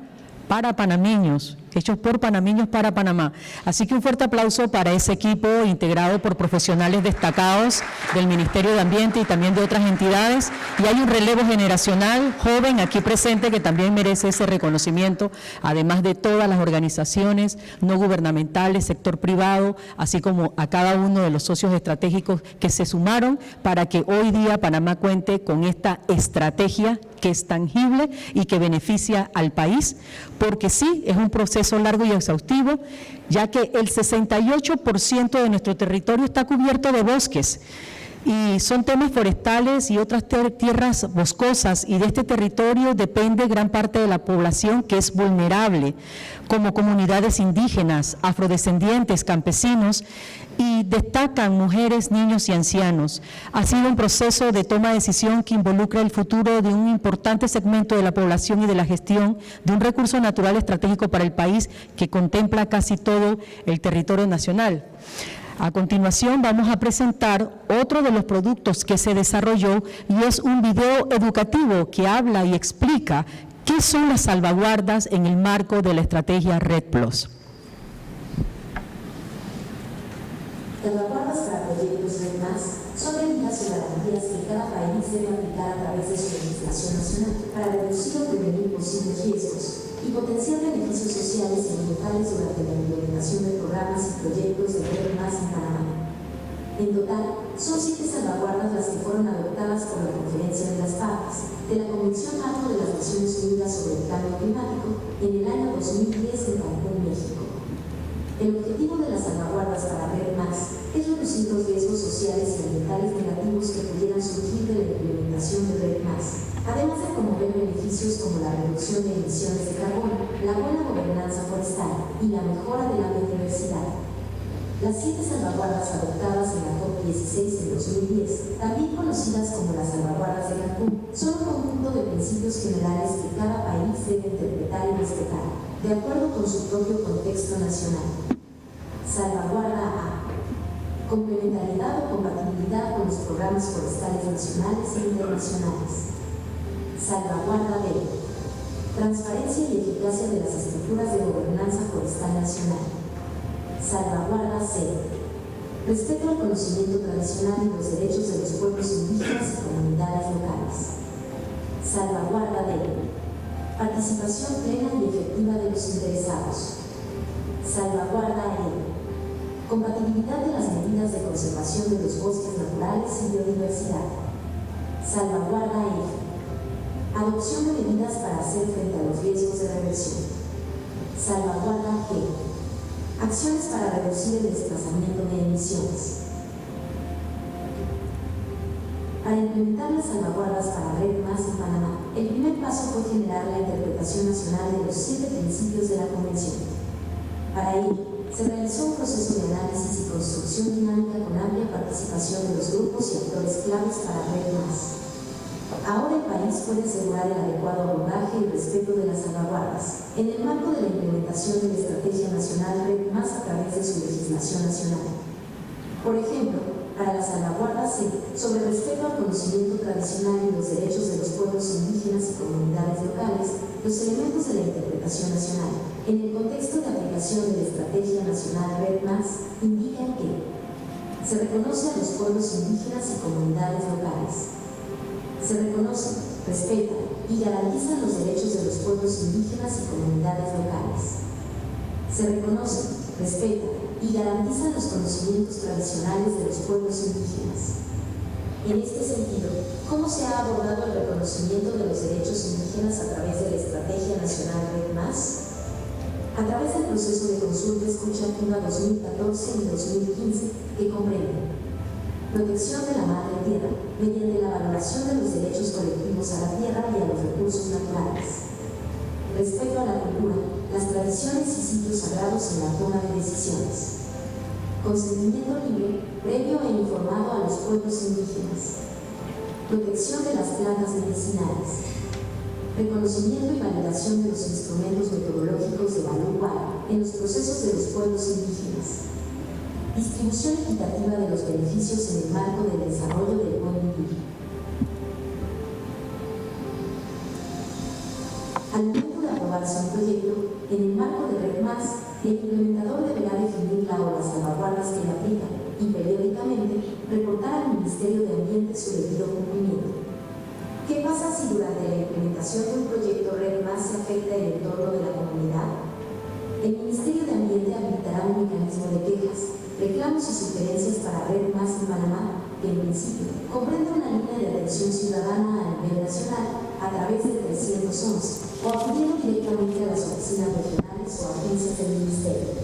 para panameños, hechos por panameños para Panamá. Así que un fuerte aplauso para ese equipo integrado por profesionales destacados del Ministerio de Ambiente y también de otras entidades. Y hay un relevo generacional joven aquí presente que también merece ese reconocimiento, además de todas las organizaciones no gubernamentales, sector privado, así como a cada uno de los socios estratégicos que se sumaron para que hoy día Panamá cuente con esta estrategia que es tangible y que beneficia al país, porque sí, es un proceso largo y exhaustivo, ya que el 68% de nuestro territorio está cubierto de bosques, y son temas forestales y otras tierras boscosas, y de este territorio depende gran parte de la población que es vulnerable, como comunidades indígenas, afrodescendientes, campesinos, y destacan mujeres, niños y ancianos. Ha sido un proceso de toma de decisión que involucra el futuro de un importante segmento de la población y de la gestión de un recurso natural estratégico para el país que contempla casi todo el territorio nacional. A continuación vamos a presentar otro de los productos que se desarrolló, y es un video educativo que habla y explica qué son las salvaguardas en el marco de la estrategia REDD+. Salvaguardas para proyectos REDD+, son medidas o garantías que cada país debe aplicar a través de su legislación nacional para reducir o prevenir posibles riesgos y potenciar beneficios sociales y ambientales durante la implementación de programas y proyectos de REDD+ en Panamá. En total, son 7 salvaguardas las que fueron adoptadas por la Conferencia de las Partes de la Convención Marco de las Naciones Unidas sobre el Cambio Climático en el año 2010 en Cancún, México. El objetivo de las salvaguardas para REDD+ es reducir los riesgos sociales y ambientales negativos que pudieran surgir de la implementación de REDD+, además de promover beneficios como la reducción de emisiones de carbono, la buena gobernanza forestal y la mejora de la biodiversidad. Las 7 salvaguardas adoptadas en la COP16 en 2010, también conocidas como las salvaguardas de Cancún, son un conjunto de principios generales que cada país debe interpretar y respetar, de acuerdo con su propio contexto nacional. Salvaguarda A. Complementariedad o compatibilidad con los programas forestales nacionales e internacionales. Salvaguarda B. Transparencia y eficacia de las estructuras de gobernanza forestal nacional. Salvaguarda C. Respeto al conocimiento tradicional y los derechos de los pueblos indígenas y comunidades locales. Salvaguarda D. Participación plena y efectiva de los interesados. Salvaguarda E. Compatibilidad de las medidas de conservación de los bosques naturales y biodiversidad. Salvaguarda F. Adopción de medidas para hacer frente a los riesgos de reversión. Salvaguarda G. Acciones para reducir el desplazamiento de emisiones. Para implementar las salvaguardas para REDD+ en Panamá, el primer paso fue generar la interpretación nacional de los 7 principios de la Convención. Para ello, se realizó un proceso de análisis y construcción dinámica con amplia participación de los grupos y actores claves para REDD+. Ahora el país puede asegurar el adecuado abordaje y respeto de las salvaguardas en el marco de la implementación de la Estrategia Nacional RED+ a través de su legislación nacional. Por ejemplo, para la salvaguarda C sobre respeto al conocimiento tradicional y los derechos de los pueblos indígenas y comunidades locales, los elementos de la interpretación nacional, en el contexto de aplicación de la Estrategia Nacional RED+, indican que se reconoce a los pueblos indígenas y comunidades locales. Se reconocen, respetan y garantizan los derechos de los pueblos indígenas y comunidades locales. Se reconocen, respetan y garantizan los conocimientos tradicionales de los pueblos indígenas. En este sentido, ¿cómo se ha abordado el reconocimiento de los derechos indígenas a través de la Estrategia Nacional RED+? A través del proceso de consulta escucha activa 2014 y 2015, que comprende protección de la madre tierra mediante la valoración de los derechos colectivos a la tierra y a los recursos naturales. Respeto a la cultura, las tradiciones y sitios sagrados en la toma de decisiones. Consentimiento libre, previo e informado a los pueblos indígenas. Protección de las plantas medicinales. Reconocimiento y validación de los instrumentos metodológicos de valor igual en los procesos de los pueblos indígenas. Distribución equitativa de los beneficios en el marco del desarrollo del buen vivir. Al momento de aprobarse un proyecto, en el marco de RED+, el implementador deberá definir la o las salvaguardas que le aplican y periódicamente reportar al Ministerio de Ambiente su debido cumplimiento. ¿Qué pasa si durante la implementación de un proyecto RED+ se afecta el entorno de la comunidad? El Ministerio de Ambiente habilitará un mecanismo de quejas, reclamos y sugerencias para RED+ en Panamá, que en principio comprende una línea de atención ciudadana a nivel nacional a través del 311 o acudiendo directamente a las oficinas regionales o agencias del Ministerio.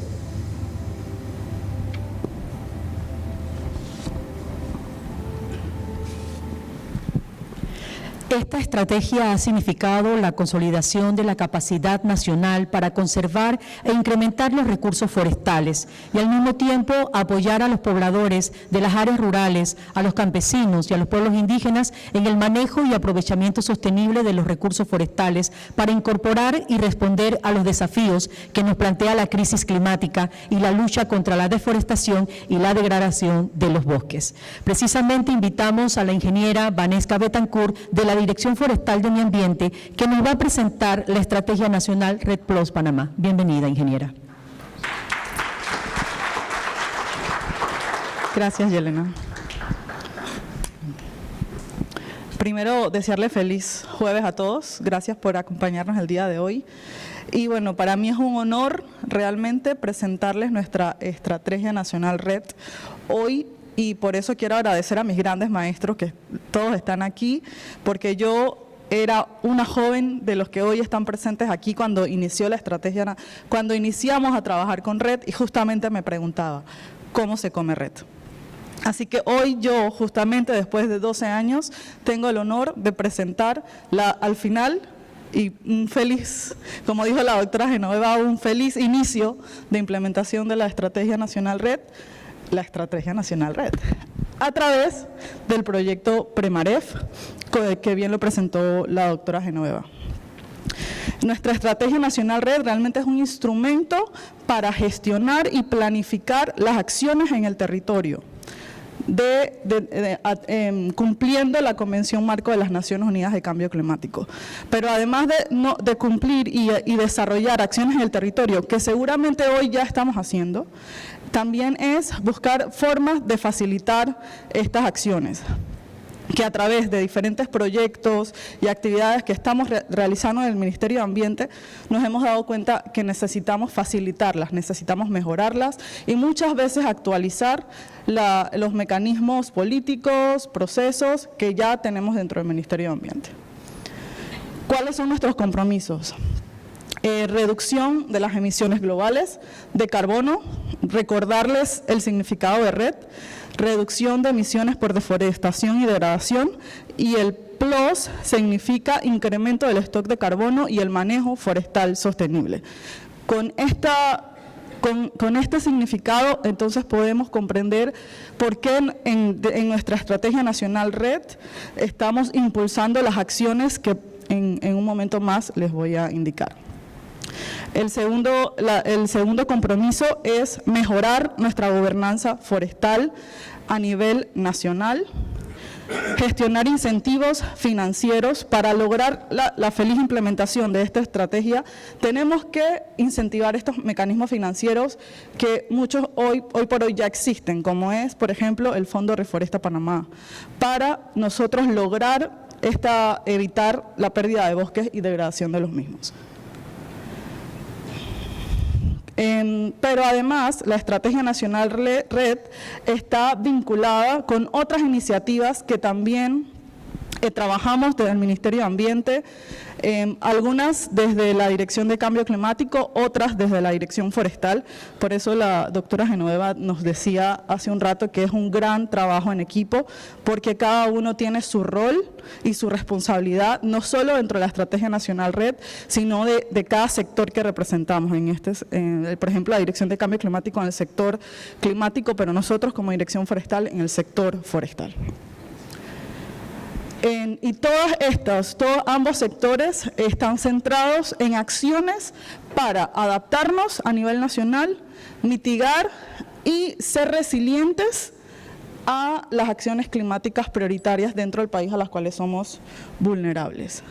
Esta estrategia ha significado la consolidación de la capacidad nacional para conservar e incrementar los recursos forestales y al mismo tiempo apoyar a los pobladores de las áreas rurales, a los campesinos y a los pueblos indígenas en el manejo y aprovechamiento sostenible de los recursos forestales para incorporar y responder a los desafíos que nos plantea la crisis climática y la lucha contra la deforestación y la degradación de los bosques. Precisamente invitamos a la ingeniera Vanessa Betancourt de la Dirección Forestal de Medio Ambiente, que nos va a presentar la Estrategia Nacional RED+ Panamá. Bienvenida, ingeniera. Gracias, Yelena. Primero, desearle feliz jueves a todos. Gracias por acompañarnos el día de hoy. Y bueno, para mí es un honor realmente presentarles nuestra Estrategia Nacional RED hoy. Y por eso quiero agradecer a mis grandes maestros, que todos están aquí, porque yo era una joven de los que hoy están presentes aquí cuando inició la estrategia, cuando iniciamos a trabajar con RED, y justamente me preguntaba, ¿cómo se come RED? Así que hoy yo, justamente después de 12 años, tengo el honor de presentar al final, y un feliz, como dijo la doctora Genoveva, un feliz inicio de implementación de la Estrategia Nacional RED, la Estrategia Nacional RED, a través del proyecto Premaref, que bien lo presentó la doctora Genoveva. Nuestra Estrategia Nacional RED realmente es un instrumento para gestionar y planificar las acciones en el territorio, cumpliendo la Convención Marco de las Naciones Unidas de Cambio Climático. Pero además de cumplir y desarrollar acciones en el territorio, que seguramente hoy ya estamos haciendo, también es buscar formas de facilitar estas acciones, que a través de diferentes proyectos y actividades que estamos realizando en el Ministerio de Ambiente, nos hemos dado cuenta que necesitamos facilitarlas, necesitamos mejorarlas y muchas veces actualizar los mecanismos políticos, procesos que ya tenemos dentro del Ministerio de Ambiente. ¿Cuáles son nuestros compromisos? Reducción de las emisiones globales de carbono, recordarles el significado de RED, reducción de emisiones por deforestación y degradación, y el PLOS significa incremento del stock de carbono y el manejo forestal sostenible. Con Con este significado, entonces podemos comprender por qué en nuestra Estrategia Nacional RED estamos impulsando las acciones que en un momento más les voy a indicar. El segundo compromiso es mejorar nuestra gobernanza forestal a nivel nacional, gestionar incentivos financieros para lograr la feliz implementación de esta estrategia. Tenemos que incentivar estos mecanismos financieros que muchos hoy por hoy ya existen, como es, por ejemplo, el Fondo Reforesta Panamá, para nosotros lograr evitar la pérdida de bosques y degradación de los mismos. Pero además, la Estrategia Nacional RED está vinculada con otras iniciativas que también trabajamos desde el Ministerio de Ambiente, algunas desde la Dirección de Cambio Climático, otras desde la Dirección Forestal. Por eso la doctora Genoveva nos decía hace un rato que es un gran trabajo en equipo, porque cada uno tiene su rol y su responsabilidad, no solo dentro de la Estrategia Nacional RED, sino de cada sector que representamos. Por ejemplo, la Dirección de Cambio Climático en el sector climático, pero nosotros como Dirección Forestal en el sector forestal. Y todos ambos sectores están centrados en acciones para adaptarnos a nivel nacional, mitigar y ser resilientes a las acciones climáticas prioritarias dentro del país a las cuales somos vulnerables.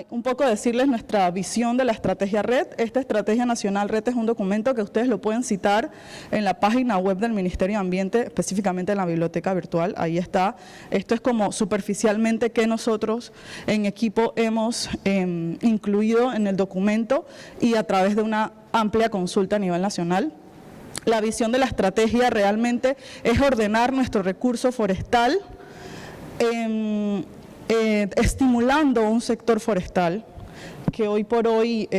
Un poco decirles nuestra visión de la Estrategia RED. Esta Estrategia Nacional RED es un documento que ustedes lo pueden citar en la página web del Ministerio de Ambiente, específicamente en la biblioteca virtual, ahí está. Esto es como superficialmente que nosotros en equipo hemos incluido en el documento y a través de una amplia consulta a nivel nacional. La visión de la estrategia realmente es ordenar nuestro recurso forestal, estimulando un sector forestal que hoy por hoy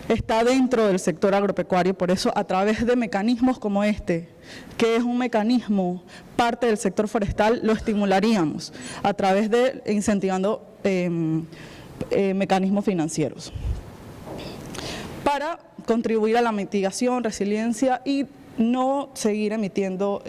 está dentro del sector agropecuario. Por eso, a través de mecanismos como este, que es un mecanismo parte del sector forestal, lo estimularíamos a través de incentivando mecanismos financieros para contribuir a la mitigación, resiliencia y no seguir emitiendo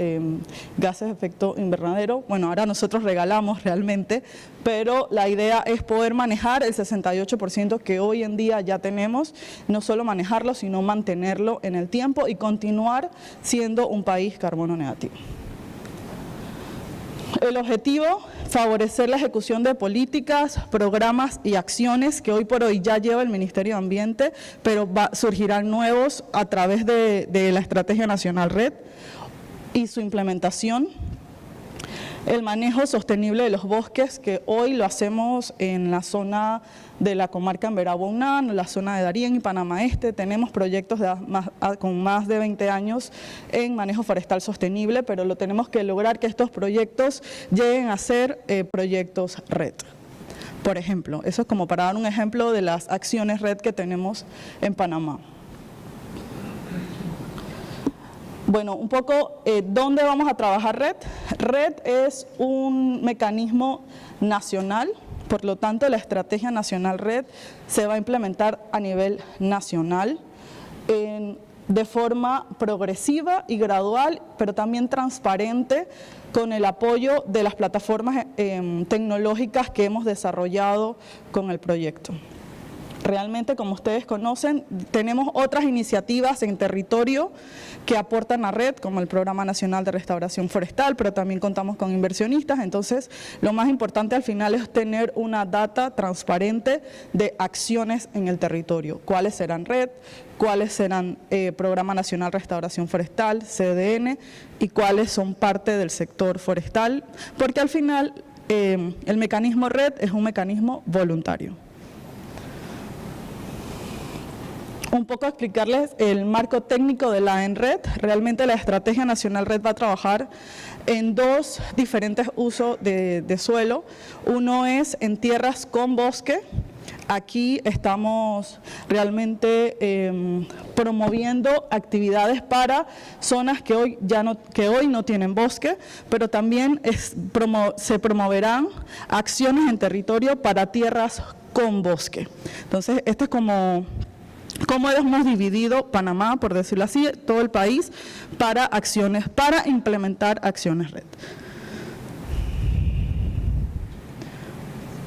gases de efecto invernadero. Bueno, ahora nosotros regalamos realmente, pero la idea es poder manejar el 68% que hoy en día ya tenemos, no solo manejarlo, sino mantenerlo en el tiempo y continuar siendo un país carbono negativo. El objetivo, favorecer la ejecución de políticas, programas y acciones que hoy por hoy ya lleva el Ministerio de Ambiente, pero surgirán nuevos a través de la Estrategia Nacional RED y su implementación. El manejo sostenible de los bosques, que hoy lo hacemos en la zona de la comarca Emberá-Bounán, en la zona de Darién y Panamá Este. Tenemos proyectos con más de 20 años en manejo forestal sostenible, pero lo tenemos que lograr que estos proyectos lleguen a ser proyectos RED. Por ejemplo, eso es como para dar un ejemplo de las acciones RED que tenemos en Panamá. Bueno, un poco, ¿dónde vamos a trabajar RED? RED es un mecanismo nacional, por lo tanto la Estrategia Nacional RED se va a implementar a nivel nacional de forma progresiva y gradual, pero también transparente, con el apoyo de las plataformas tecnológicas que hemos desarrollado con el proyecto. Realmente, como ustedes conocen, tenemos otras iniciativas en territorio que aportan a RED, como el Programa Nacional de Restauración Forestal, pero también contamos con inversionistas. Entonces, lo más importante al final es tener una data transparente de acciones en el territorio. ¿Cuáles serán RED? ¿Cuáles serán Programa Nacional de Restauración Forestal, CDN? Y cuáles son parte del sector forestal, porque al final el mecanismo RED es un mecanismo voluntario. Un poco explicarles el marco técnico de la ENRED. Realmente la Estrategia Nacional RED va a trabajar en dos diferentes usos de suelo. Uno es en tierras con bosque. Aquí estamos realmente promoviendo actividades para zonas que hoy no tienen bosque, pero también se promoverán acciones en territorio para tierras con bosque. Entonces, esto es como hemos dividido Panamá, por decirlo así, todo el país, para implementar acciones red.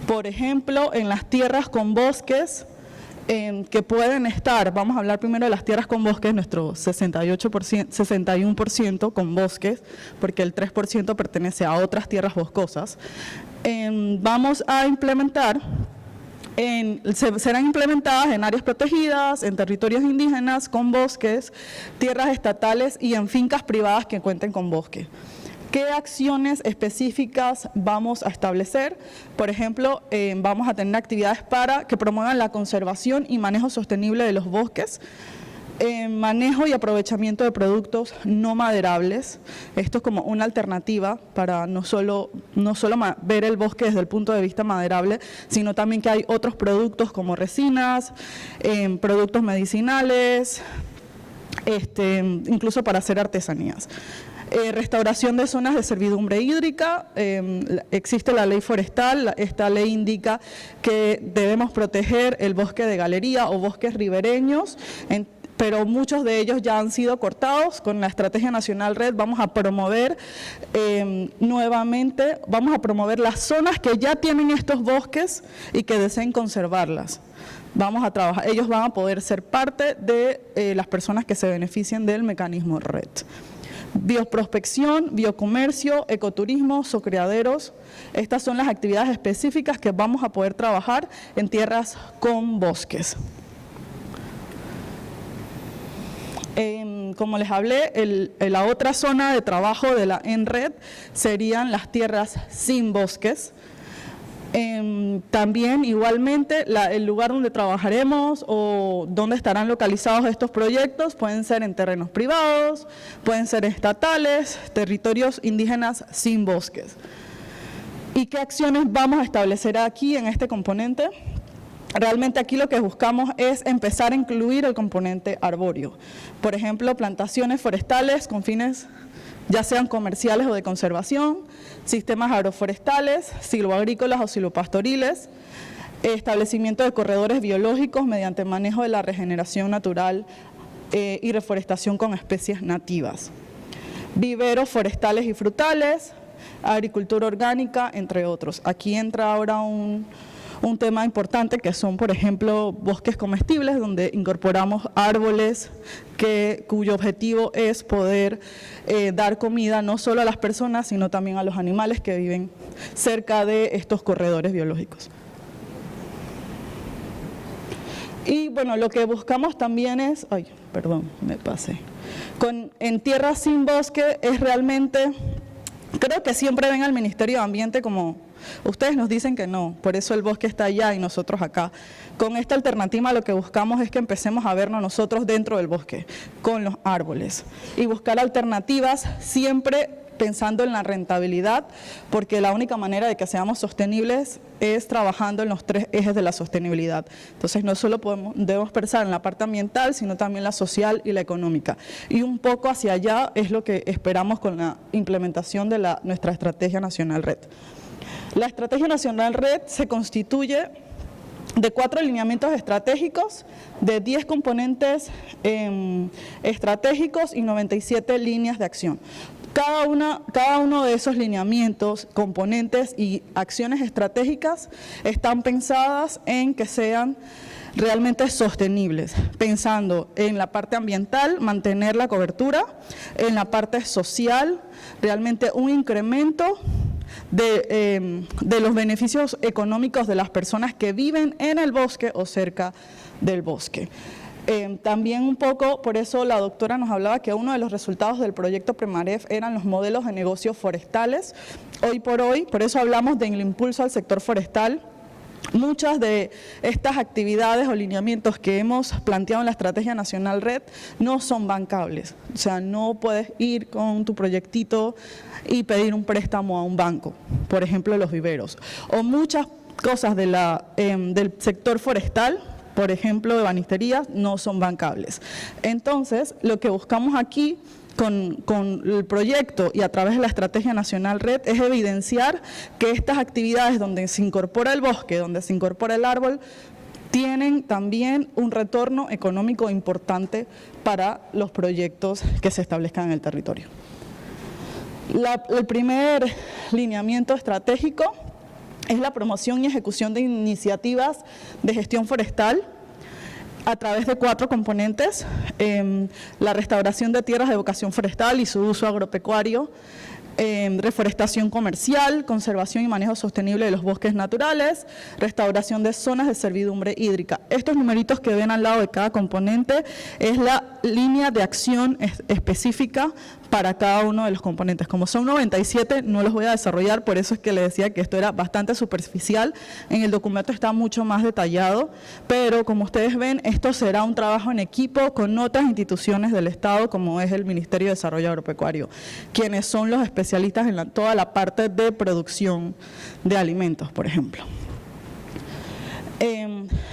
Por ejemplo, en las tierras con bosques, que pueden estar, vamos a hablar primero de las tierras con bosques, nuestro 61% con bosques, porque el 3% pertenece a otras tierras boscosas. Vamos a implementar, serán implementadas en áreas protegidas, en territorios indígenas, con bosques, tierras estatales y en fincas privadas que cuenten con bosque. ¿Qué acciones específicas vamos a establecer? Por ejemplo, vamos a tener actividades para que promuevan la conservación y manejo sostenible de los bosques, manejo y aprovechamiento de productos no maderables. Esto es como una alternativa para no solo ver el bosque desde el punto de vista maderable, sino también que hay otros productos como resinas, productos medicinales, incluso para hacer artesanías. Restauración de zonas de servidumbre hídrica, existe la ley forestal, esta ley indica que debemos proteger el bosque de galería o bosques ribereños, pero muchos de ellos ya han sido cortados. Con la Estrategia Nacional Red vamos a promover nuevamente, vamos a promover las zonas que ya tienen estos bosques y que deseen conservarlas. Vamos a trabajar, ellos van a poder ser parte de las personas que se beneficien del mecanismo Red. Bioprospección, biocomercio, ecoturismo, zocriaderos. Estas son las actividades específicas que vamos a poder trabajar en tierras con bosques. Como les hablé, la otra zona de trabajo de la ENRED serían las tierras sin bosques. También igualmente el lugar donde trabajaremos o donde estarán localizados estos proyectos pueden ser en terrenos privados, pueden ser estatales, territorios indígenas sin bosques. ¿Y qué acciones vamos a establecer aquí en este componente? Realmente aquí lo que buscamos es empezar a incluir el componente arbóreo. Por ejemplo, plantaciones forestales con fines ya sean comerciales o de conservación, sistemas agroforestales, silvoagrícolas o silvopastoriles, establecimiento de corredores biológicos mediante manejo de la regeneración natural y reforestación con especies nativas, viveros forestales y frutales, agricultura orgánica, entre otros. Aquí entra ahora un tema importante que son, por ejemplo, bosques comestibles, donde incorporamos árboles cuyo objetivo es poder dar comida no solo a las personas, sino también a los animales que viven cerca de estos corredores biológicos. Y bueno, lo que buscamos también es, en tierras sin bosque es realmente, creo que siempre ven al Ministerio de Ambiente como, ustedes nos dicen que no, por eso el bosque está allá y nosotros acá. Con esta alternativa lo que buscamos es que empecemos a vernos nosotros dentro del bosque, con los árboles, y buscar alternativas siempre pensando en la rentabilidad, porque la única manera de que seamos sostenibles es trabajando en los 3 ejes de la sostenibilidad. Entonces no solo debemos pensar en la parte ambiental, sino también la social y la económica. Y un poco hacia allá es lo que esperamos con la implementación de nuestra Estrategia Nacional Red. La Estrategia Nacional Red se constituye de 4 lineamientos estratégicos, de 10 componentes estratégicos y 97 líneas de acción. Cada uno de esos lineamientos, componentes y acciones estratégicas están pensadas en que sean realmente sostenibles, pensando en la parte ambiental, mantener la cobertura, en la parte social, realmente un incremento de los beneficios económicos de las personas que viven en el bosque o cerca del bosque. También un poco, por eso la doctora nos hablaba que uno de los resultados del proyecto Premaref eran los modelos de negocios forestales. Hoy, por eso hablamos del impulso al sector forestal. Muchas de estas actividades o lineamientos que hemos planteado en la Estrategia Nacional Red no son bancables. O sea, no puedes ir con tu proyectito y pedir un préstamo a un banco, por ejemplo, los viveros. O muchas cosas del sector forestal, por ejemplo, de ebanistería, no son bancables. Entonces, lo que buscamos aquí con el proyecto y a través de la Estrategia Nacional Red es evidenciar que estas actividades donde se incorpora el bosque, donde se incorpora el árbol, tienen también un retorno económico importante para los proyectos que se establezcan en el territorio. El primer lineamiento estratégico es la promoción y ejecución de iniciativas de gestión forestal a través de 4 componentes: la restauración de tierras de vocación forestal y su uso agropecuario, reforestación comercial, conservación y manejo sostenible de los bosques naturales, restauración de zonas de servidumbre hídrica. Estos numeritos que ven al lado de cada componente es la línea de acción específica para cada uno de los componentes. Como son 97, no los voy a desarrollar, por eso es que le decía que esto era bastante superficial. En el documento está mucho más detallado, pero como ustedes ven, esto será un trabajo en equipo con otras instituciones del Estado, como es el Ministerio de Desarrollo Agropecuario, quienes son los especialistas en toda la parte de producción de alimentos, por ejemplo.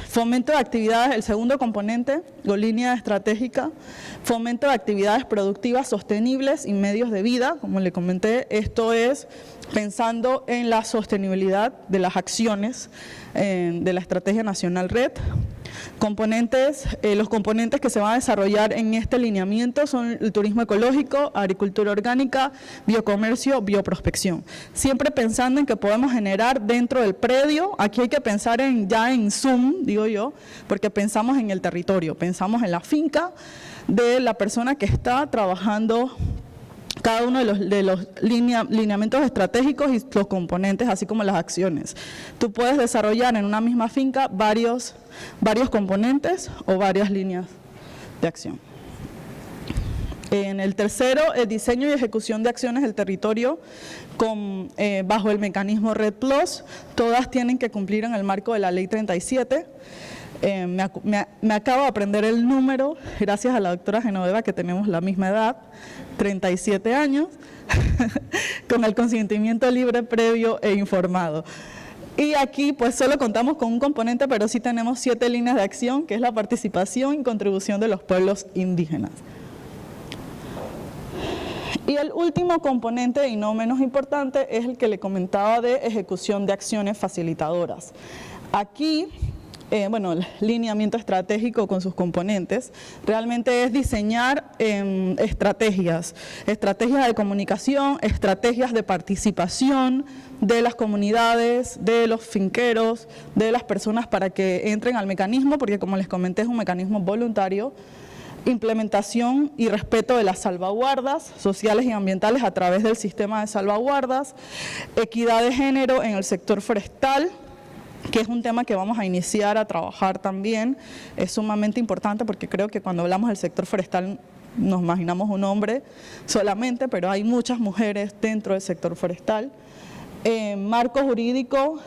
Fomento de actividades, el segundo componente, o línea estratégica, fomento de actividades productivas sostenibles y medios de vida. Como le comenté, esto es pensando en la sostenibilidad de las acciones de la Estrategia Nacional Red. Los componentes que se van a desarrollar en este lineamiento son el turismo ecológico, agricultura orgánica, biocomercio, bioprospección. Siempre pensando en que podemos generar dentro del predio. Aquí hay que pensar ya en zoom, digo yo, porque pensamos en el territorio, pensamos en la finca de la persona que está trabajando cada uno de los lineamientos estratégicos y los componentes, así como las acciones. Tú puedes desarrollar en una misma finca varios componentes o varias líneas de acción. En el tercero, el diseño y ejecución de acciones del territorio bajo el mecanismo Red Plus. Todas tienen que cumplir en el marco de la Ley 37. Me acabo de aprender el número, gracias a la doctora Genoveva, que tenemos la misma edad, 37 años, con el consentimiento libre, previo e informado. Y aquí pues solo contamos con un componente, pero sí tenemos 7 líneas de acción, que es la participación y contribución de los pueblos indígenas. Y el último componente, y no menos importante, es el que le comentaba de ejecución de acciones facilitadoras. Aquí, el lineamiento estratégico con sus componentes, realmente es diseñar estrategias de comunicación, estrategias de participación de las comunidades, de los finqueros, de las personas para que entren al mecanismo, porque como les comenté es un mecanismo voluntario. Implementación y respeto de las salvaguardas sociales y ambientales a través del sistema de salvaguardas, equidad de género en el sector forestal, que es un tema que vamos a iniciar a trabajar también. Es sumamente importante porque creo que cuando hablamos del sector forestal nos imaginamos un hombre solamente, pero hay muchas mujeres dentro del sector forestal. Marco jurídico,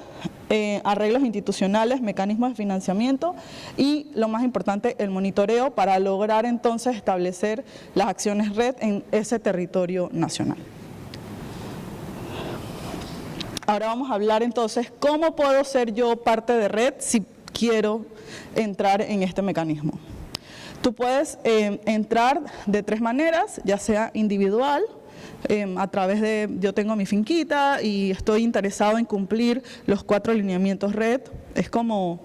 arreglos institucionales, mecanismos de financiamiento y, lo más importante, el monitoreo para lograr entonces establecer las acciones red en ese territorio nacional. Ahora vamos a hablar entonces cómo puedo ser yo parte de red si quiero entrar en este mecanismo. Tú puedes entrar de 3 maneras, ya sea individual, a través de, yo tengo mi finquita y estoy interesado en cumplir los 4 lineamientos red. Es como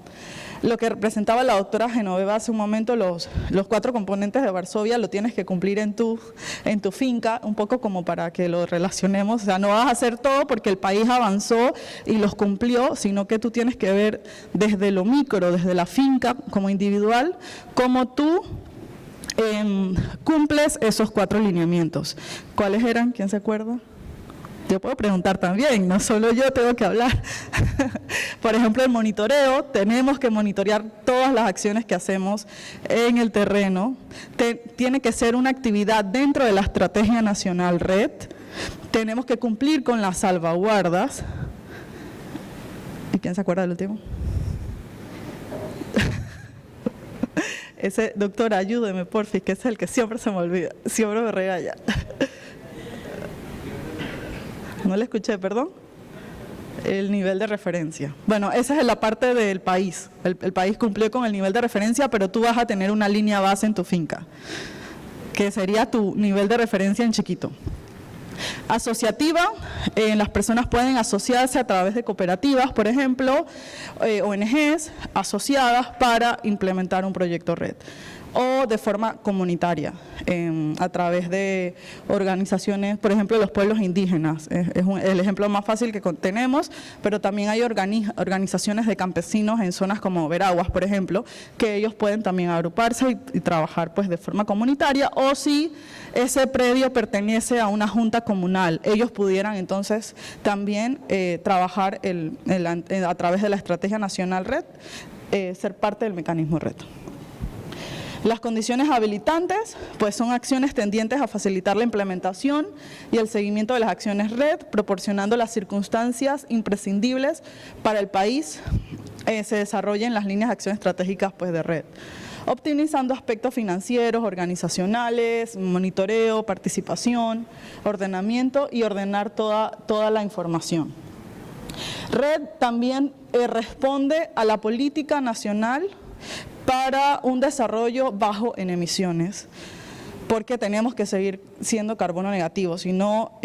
lo que representaba la doctora Genoveva hace un momento, los 4 componentes de Varsovia lo tienes que cumplir en tu finca, un poco como para que lo relacionemos. O sea, no vas a hacer todo porque el país avanzó y los cumplió, sino que tú tienes que ver desde lo micro, desde la finca como individual, cómo tú cumples esos 4 lineamientos. ¿Cuáles eran? ¿Quién se acuerda? Yo puedo preguntar también, no solo yo tengo que hablar. Por ejemplo, el monitoreo, tenemos que monitorear todas las acciones que hacemos en el terreno. Tiene que ser una actividad dentro de la Estrategia Nacional Red. Tenemos que cumplir con las salvaguardas. ¿Y quién se acuerda del último? Ese, doctora, ayúdeme, porfis, que ese es el que siempre se me olvida, siempre me regaña. No le escuché, perdón. El nivel de referencia. Bueno, esa es la parte del país. El país cumplió con el nivel de referencia, pero tú vas a tener una línea base en tu finca. que sería tu nivel de referencia en chiquito. Asociativa, las personas pueden asociarse a través de cooperativas, por ejemplo, ONGs asociadas para implementar un proyecto red, o de forma comunitaria, a través de organizaciones, por ejemplo, los pueblos indígenas, es el ejemplo más fácil que tenemos, pero también hay organizaciones de campesinos en zonas como Veraguas, por ejemplo, que ellos pueden también agruparse y trabajar pues de forma comunitaria, o si ese predio pertenece a una junta comunal, ellos pudieran entonces también trabajar a través de la Estrategia Nacional Red, ser parte del mecanismo red. Las condiciones habilitantes, pues son acciones tendientes a facilitar la implementación y el seguimiento de las acciones red, proporcionando las circunstancias imprescindibles para el país se desarrollen las líneas de acción estratégicas pues, de red, optimizando aspectos financieros, organizacionales, monitoreo, participación, ordenamiento y ordenar toda la información. Red también responde a la política nacional para un desarrollo bajo en emisiones, porque tenemos que seguir siendo carbono negativo. Si no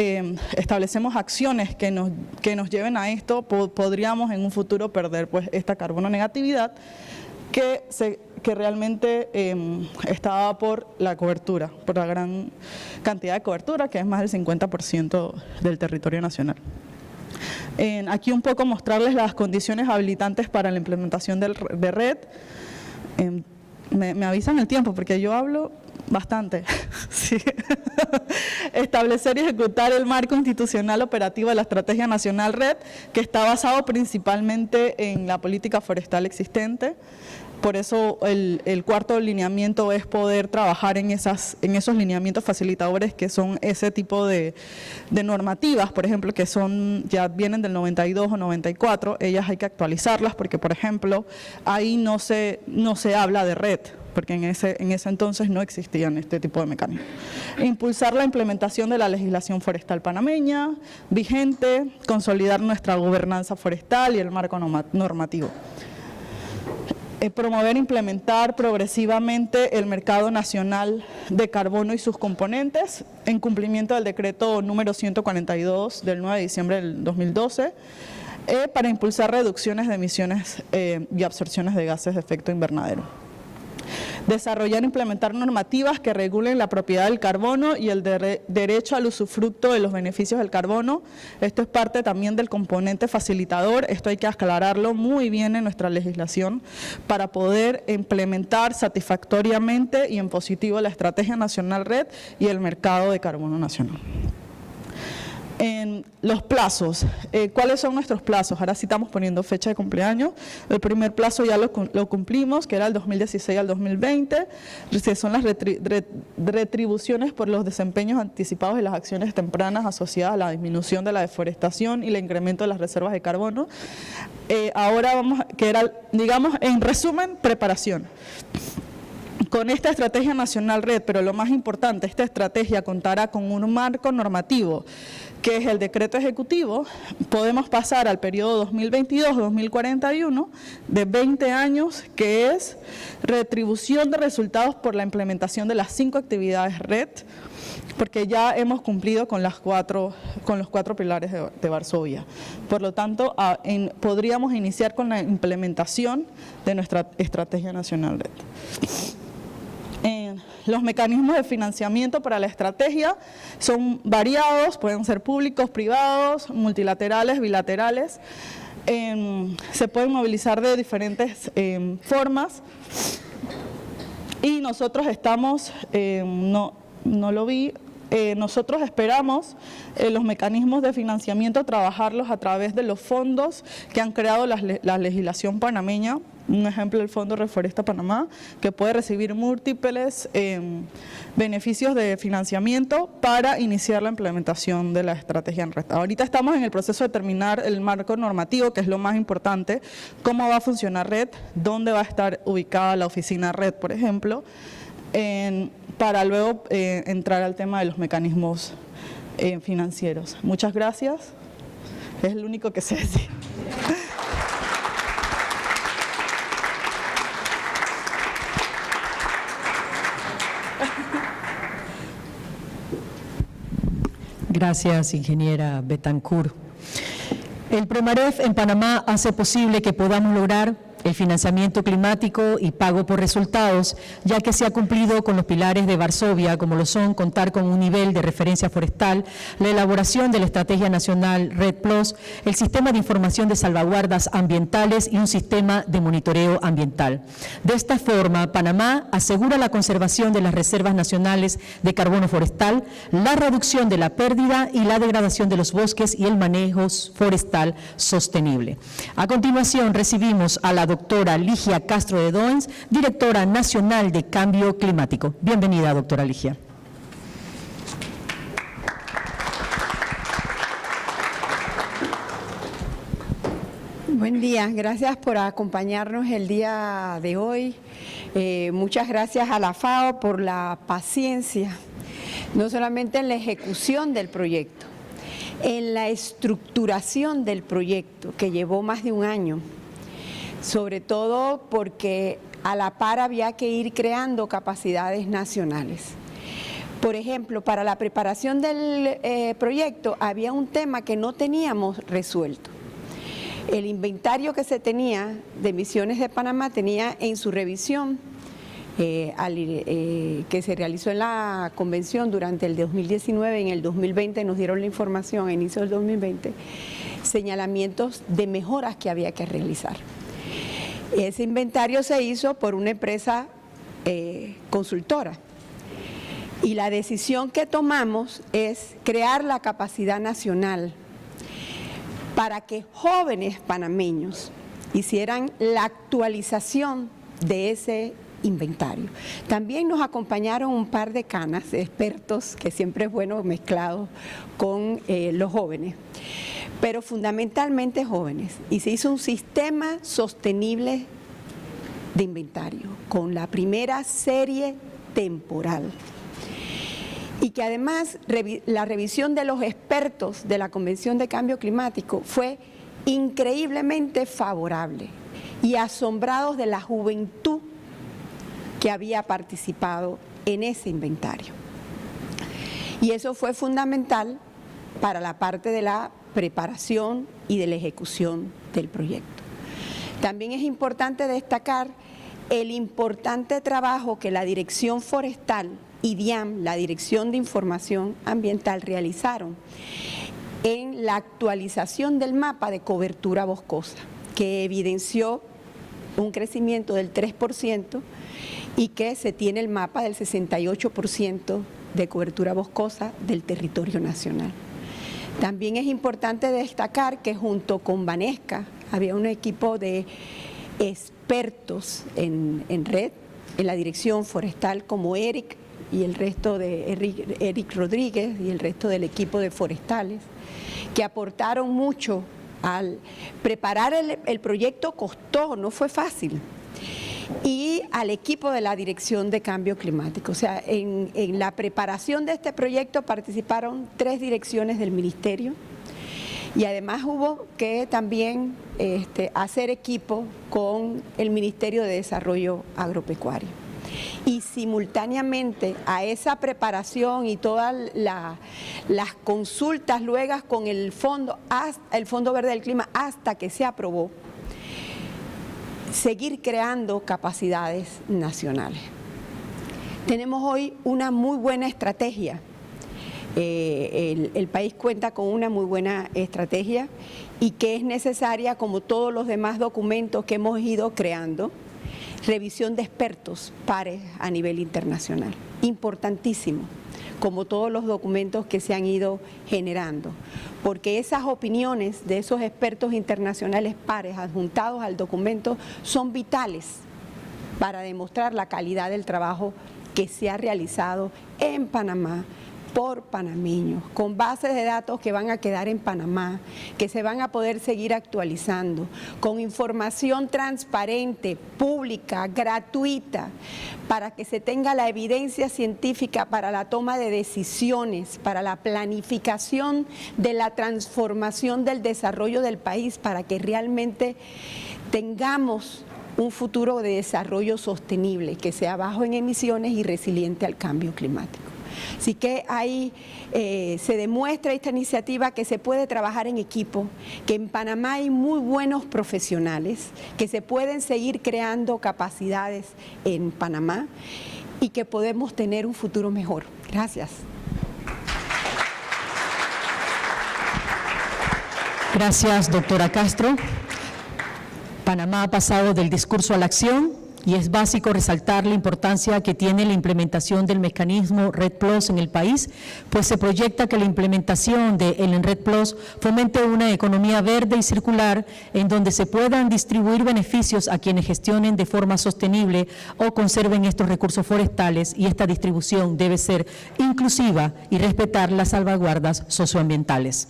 establecemos acciones que nos lleven a esto, podríamos en un futuro perder pues, esta carbono negatividad que realmente estaba por la cobertura, por la gran cantidad de cobertura, que es más del 50% del territorio nacional. Aquí un poco mostrarles las condiciones habilitantes para la implementación de red. Me avisan el tiempo porque yo hablo bastante. Sí. Establecer y ejecutar el marco institucional operativo de la Estrategia Nacional Red, que está basado principalmente en la política forestal existente. Por eso el cuarto lineamiento es poder trabajar en esos lineamientos facilitadores que son ese tipo de normativas, por ejemplo, que ya vienen del 92 o 94, ellas hay que actualizarlas porque, por ejemplo, ahí no se habla de red, porque en ese entonces no existían este tipo de mecanismos. Impulsar la implementación de la legislación forestal panameña vigente, consolidar nuestra gobernanza forestal y el marco normativo. Promover e implementar progresivamente el mercado nacional de carbono y sus componentes en cumplimiento del decreto número 142 del 9 de diciembre del 2012 para impulsar reducciones de emisiones y absorciones de gases de efecto invernadero. Desarrollar e implementar normativas que regulen la propiedad del carbono y el derecho al usufructo de los beneficios del carbono. Esto es parte también del componente facilitador, esto hay que aclararlo muy bien en nuestra legislación para poder implementar satisfactoriamente y en positivo la Estrategia Nacional Red y el mercado de carbono nacional. En los plazos, ¿cuáles son nuestros plazos? Ahora sí estamos poniendo fecha de cumpleaños. El primer plazo ya lo cumplimos, que era el 2016 al 2020, que son las retribuciones por los desempeños anticipados de las acciones tempranas asociadas a la disminución de la deforestación y el incremento de las reservas de carbono. Ahora que era, digamos, en resumen, preparación. Con esta Estrategia Nacional Red, pero lo más importante, esta estrategia contará con un marco normativo, que es el decreto ejecutivo. Podemos pasar al periodo 2022-2041 de 20 años, que es retribución de resultados por la implementación de las 5 actividades red, porque ya hemos cumplido con los 4 pilares de Varsovia. Por lo tanto, podríamos iniciar con la implementación de nuestra Estrategia Nacional Red. Los mecanismos de financiamiento para la estrategia son variados, pueden ser públicos, privados, multilaterales, bilaterales. Se pueden movilizar de diferentes formas y nosotros estamos, no lo vi, nosotros esperamos los mecanismos de financiamiento trabajarlos a través de los fondos que han creado la legislación panameña. Un ejemplo, el Fondo Reforesta Panamá, que puede recibir múltiples beneficios de financiamiento para iniciar la implementación de la estrategia en red. Ahorita estamos en el proceso de terminar el marco normativo, que es lo más importante, cómo va a funcionar red, dónde va a estar ubicada la oficina red, por ejemplo, para luego entrar al tema de los mecanismos financieros. Muchas gracias. Es lo único que sé decir. Gracias, ingeniera Betancourt. El Premaref en Panamá hace posible que podamos lograr el financiamiento climático y pago por resultados, ya que se ha cumplido con los pilares de Varsovia, como lo son contar con un nivel de referencia forestal, la elaboración de la Estrategia Nacional Red Plus, el sistema de información de salvaguardas ambientales y un sistema de monitoreo ambiental. De esta forma, Panamá asegura la conservación de las reservas nacionales de carbono forestal, la reducción de la pérdida y la degradación de los bosques y el manejo forestal sostenible. A continuación, recibimos a la doctora Ligia Castro de Doens, directora nacional de Cambio Climático. Bienvenida, doctora Ligia. Buen día, gracias por acompañarnos el día de hoy. Muchas gracias a la FAO por la paciencia, no solamente en la ejecución del proyecto, en la estructuración del proyecto, que llevó más de un año. Sobre todo porque a la par había que ir creando capacidades nacionales. Por ejemplo, para la preparación del proyecto había un tema que no teníamos resuelto. El inventario que se tenía de emisiones de Panamá tenía en su revisión, que se realizó en la convención durante el 2019, en el 2020 nos dieron la información a inicio del 2020, señalamientos de mejoras que había que realizar. Ese inventario se hizo por una empresa consultora y la decisión que tomamos es crear la capacidad nacional para que jóvenes panameños hicieran la actualización de ese inventario. También nos acompañaron un par de canas, expertos, que siempre es bueno mezclados con los jóvenes, pero fundamentalmente jóvenes, y se hizo un sistema sostenible de inventario con la primera serie temporal y que además la revisión de los expertos de la Convención de Cambio Climático fue increíblemente favorable y asombrados de la juventud que había participado en ese inventario. Y eso fue fundamental para la parte de la preparación y de la ejecución del proyecto. También es importante destacar el importante trabajo que la Dirección Forestal y DIAM, la Dirección de Información Ambiental, realizaron en la actualización del mapa de cobertura boscosa, que evidenció un crecimiento del 3% y que se tiene el mapa del 68% de cobertura boscosa del territorio nacional. También es importante destacar que junto con Banesca había un equipo de expertos en red, en la dirección forestal, como Eric y el resto de Eric Rodríguez y el resto del equipo de forestales, que aportaron mucho al preparar el proyecto. Costó, no fue fácil. Y al equipo de la Dirección de Cambio Climático. O sea, en la preparación de este proyecto participaron 3 direcciones del ministerio y además hubo que también hacer equipo con el Ministerio de Desarrollo Agropecuario. Y simultáneamente a esa preparación y todas las consultas luego con el Fondo Verde del Clima hasta que se aprobó, seguir creando capacidades nacionales. Tenemos hoy una muy buena estrategia. El país cuenta con una muy buena estrategia y que es necesaria, como todos los demás documentos que hemos ido creando, revisión de expertos pares a nivel internacional. Importantísimo, como todos los documentos que se han ido generando, porque esas opiniones de esos expertos internacionales pares adjuntados al documento son vitales para demostrar la calidad del trabajo que se ha realizado en Panamá por panameños, con bases de datos que van a quedar en Panamá, que se van a poder seguir actualizando, con información transparente, pública, gratuita, para que se tenga la evidencia científica para la toma de decisiones, para la planificación de la transformación del desarrollo del país, para que realmente tengamos un futuro de desarrollo sostenible, que sea bajo en emisiones y resiliente al cambio climático. Así que ahí se demuestra esta iniciativa que se puede trabajar en equipo, que en Panamá hay muy buenos profesionales, que se pueden seguir creando capacidades en Panamá y que podemos tener un futuro mejor. Gracias. Gracias, doctora Castro. Panamá ha pasado del discurso a la acción y es básico resaltar la importancia que tiene la implementación del mecanismo Red Plus en el país, pues se proyecta que la implementación del Red Plus fomente una economía verde y circular en donde se puedan distribuir beneficios a quienes gestionen de forma sostenible o conserven estos recursos forestales, y esta distribución debe ser inclusiva y respetar las salvaguardas socioambientales.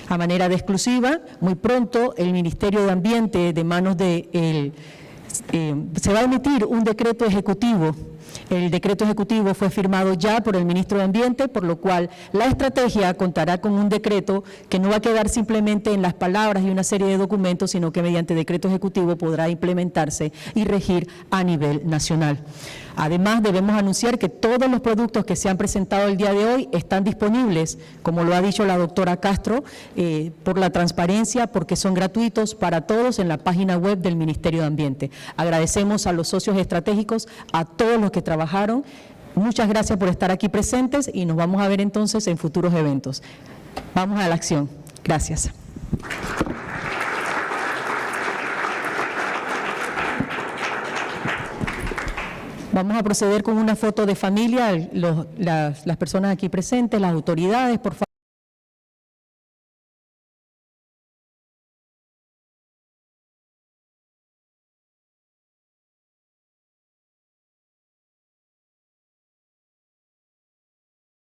A manera de exclusiva, muy pronto el Ministerio de Ambiente, de manos de se va a emitir un decreto ejecutivo. El decreto ejecutivo fue firmado ya por el ministro de Ambiente, por lo cual la estrategia contará con un decreto que no va a quedar simplemente en las palabras y una serie de documentos, sino que mediante decreto ejecutivo podrá implementarse y regir a nivel nacional. Además, debemos anunciar que todos los productos que se han presentado el día de hoy están disponibles, como lo ha dicho la doctora Castro, por la transparencia, porque son gratuitos para todos en la página web del Ministerio de Ambiente. Agradecemos a los socios estratégicos, a todos los que trabajaron. Muchas gracias por estar aquí presentes y nos vamos a ver entonces en futuros eventos. Vamos a la acción. Gracias. Vamos a proceder con una foto de familia, las personas aquí presentes, las autoridades, por favor.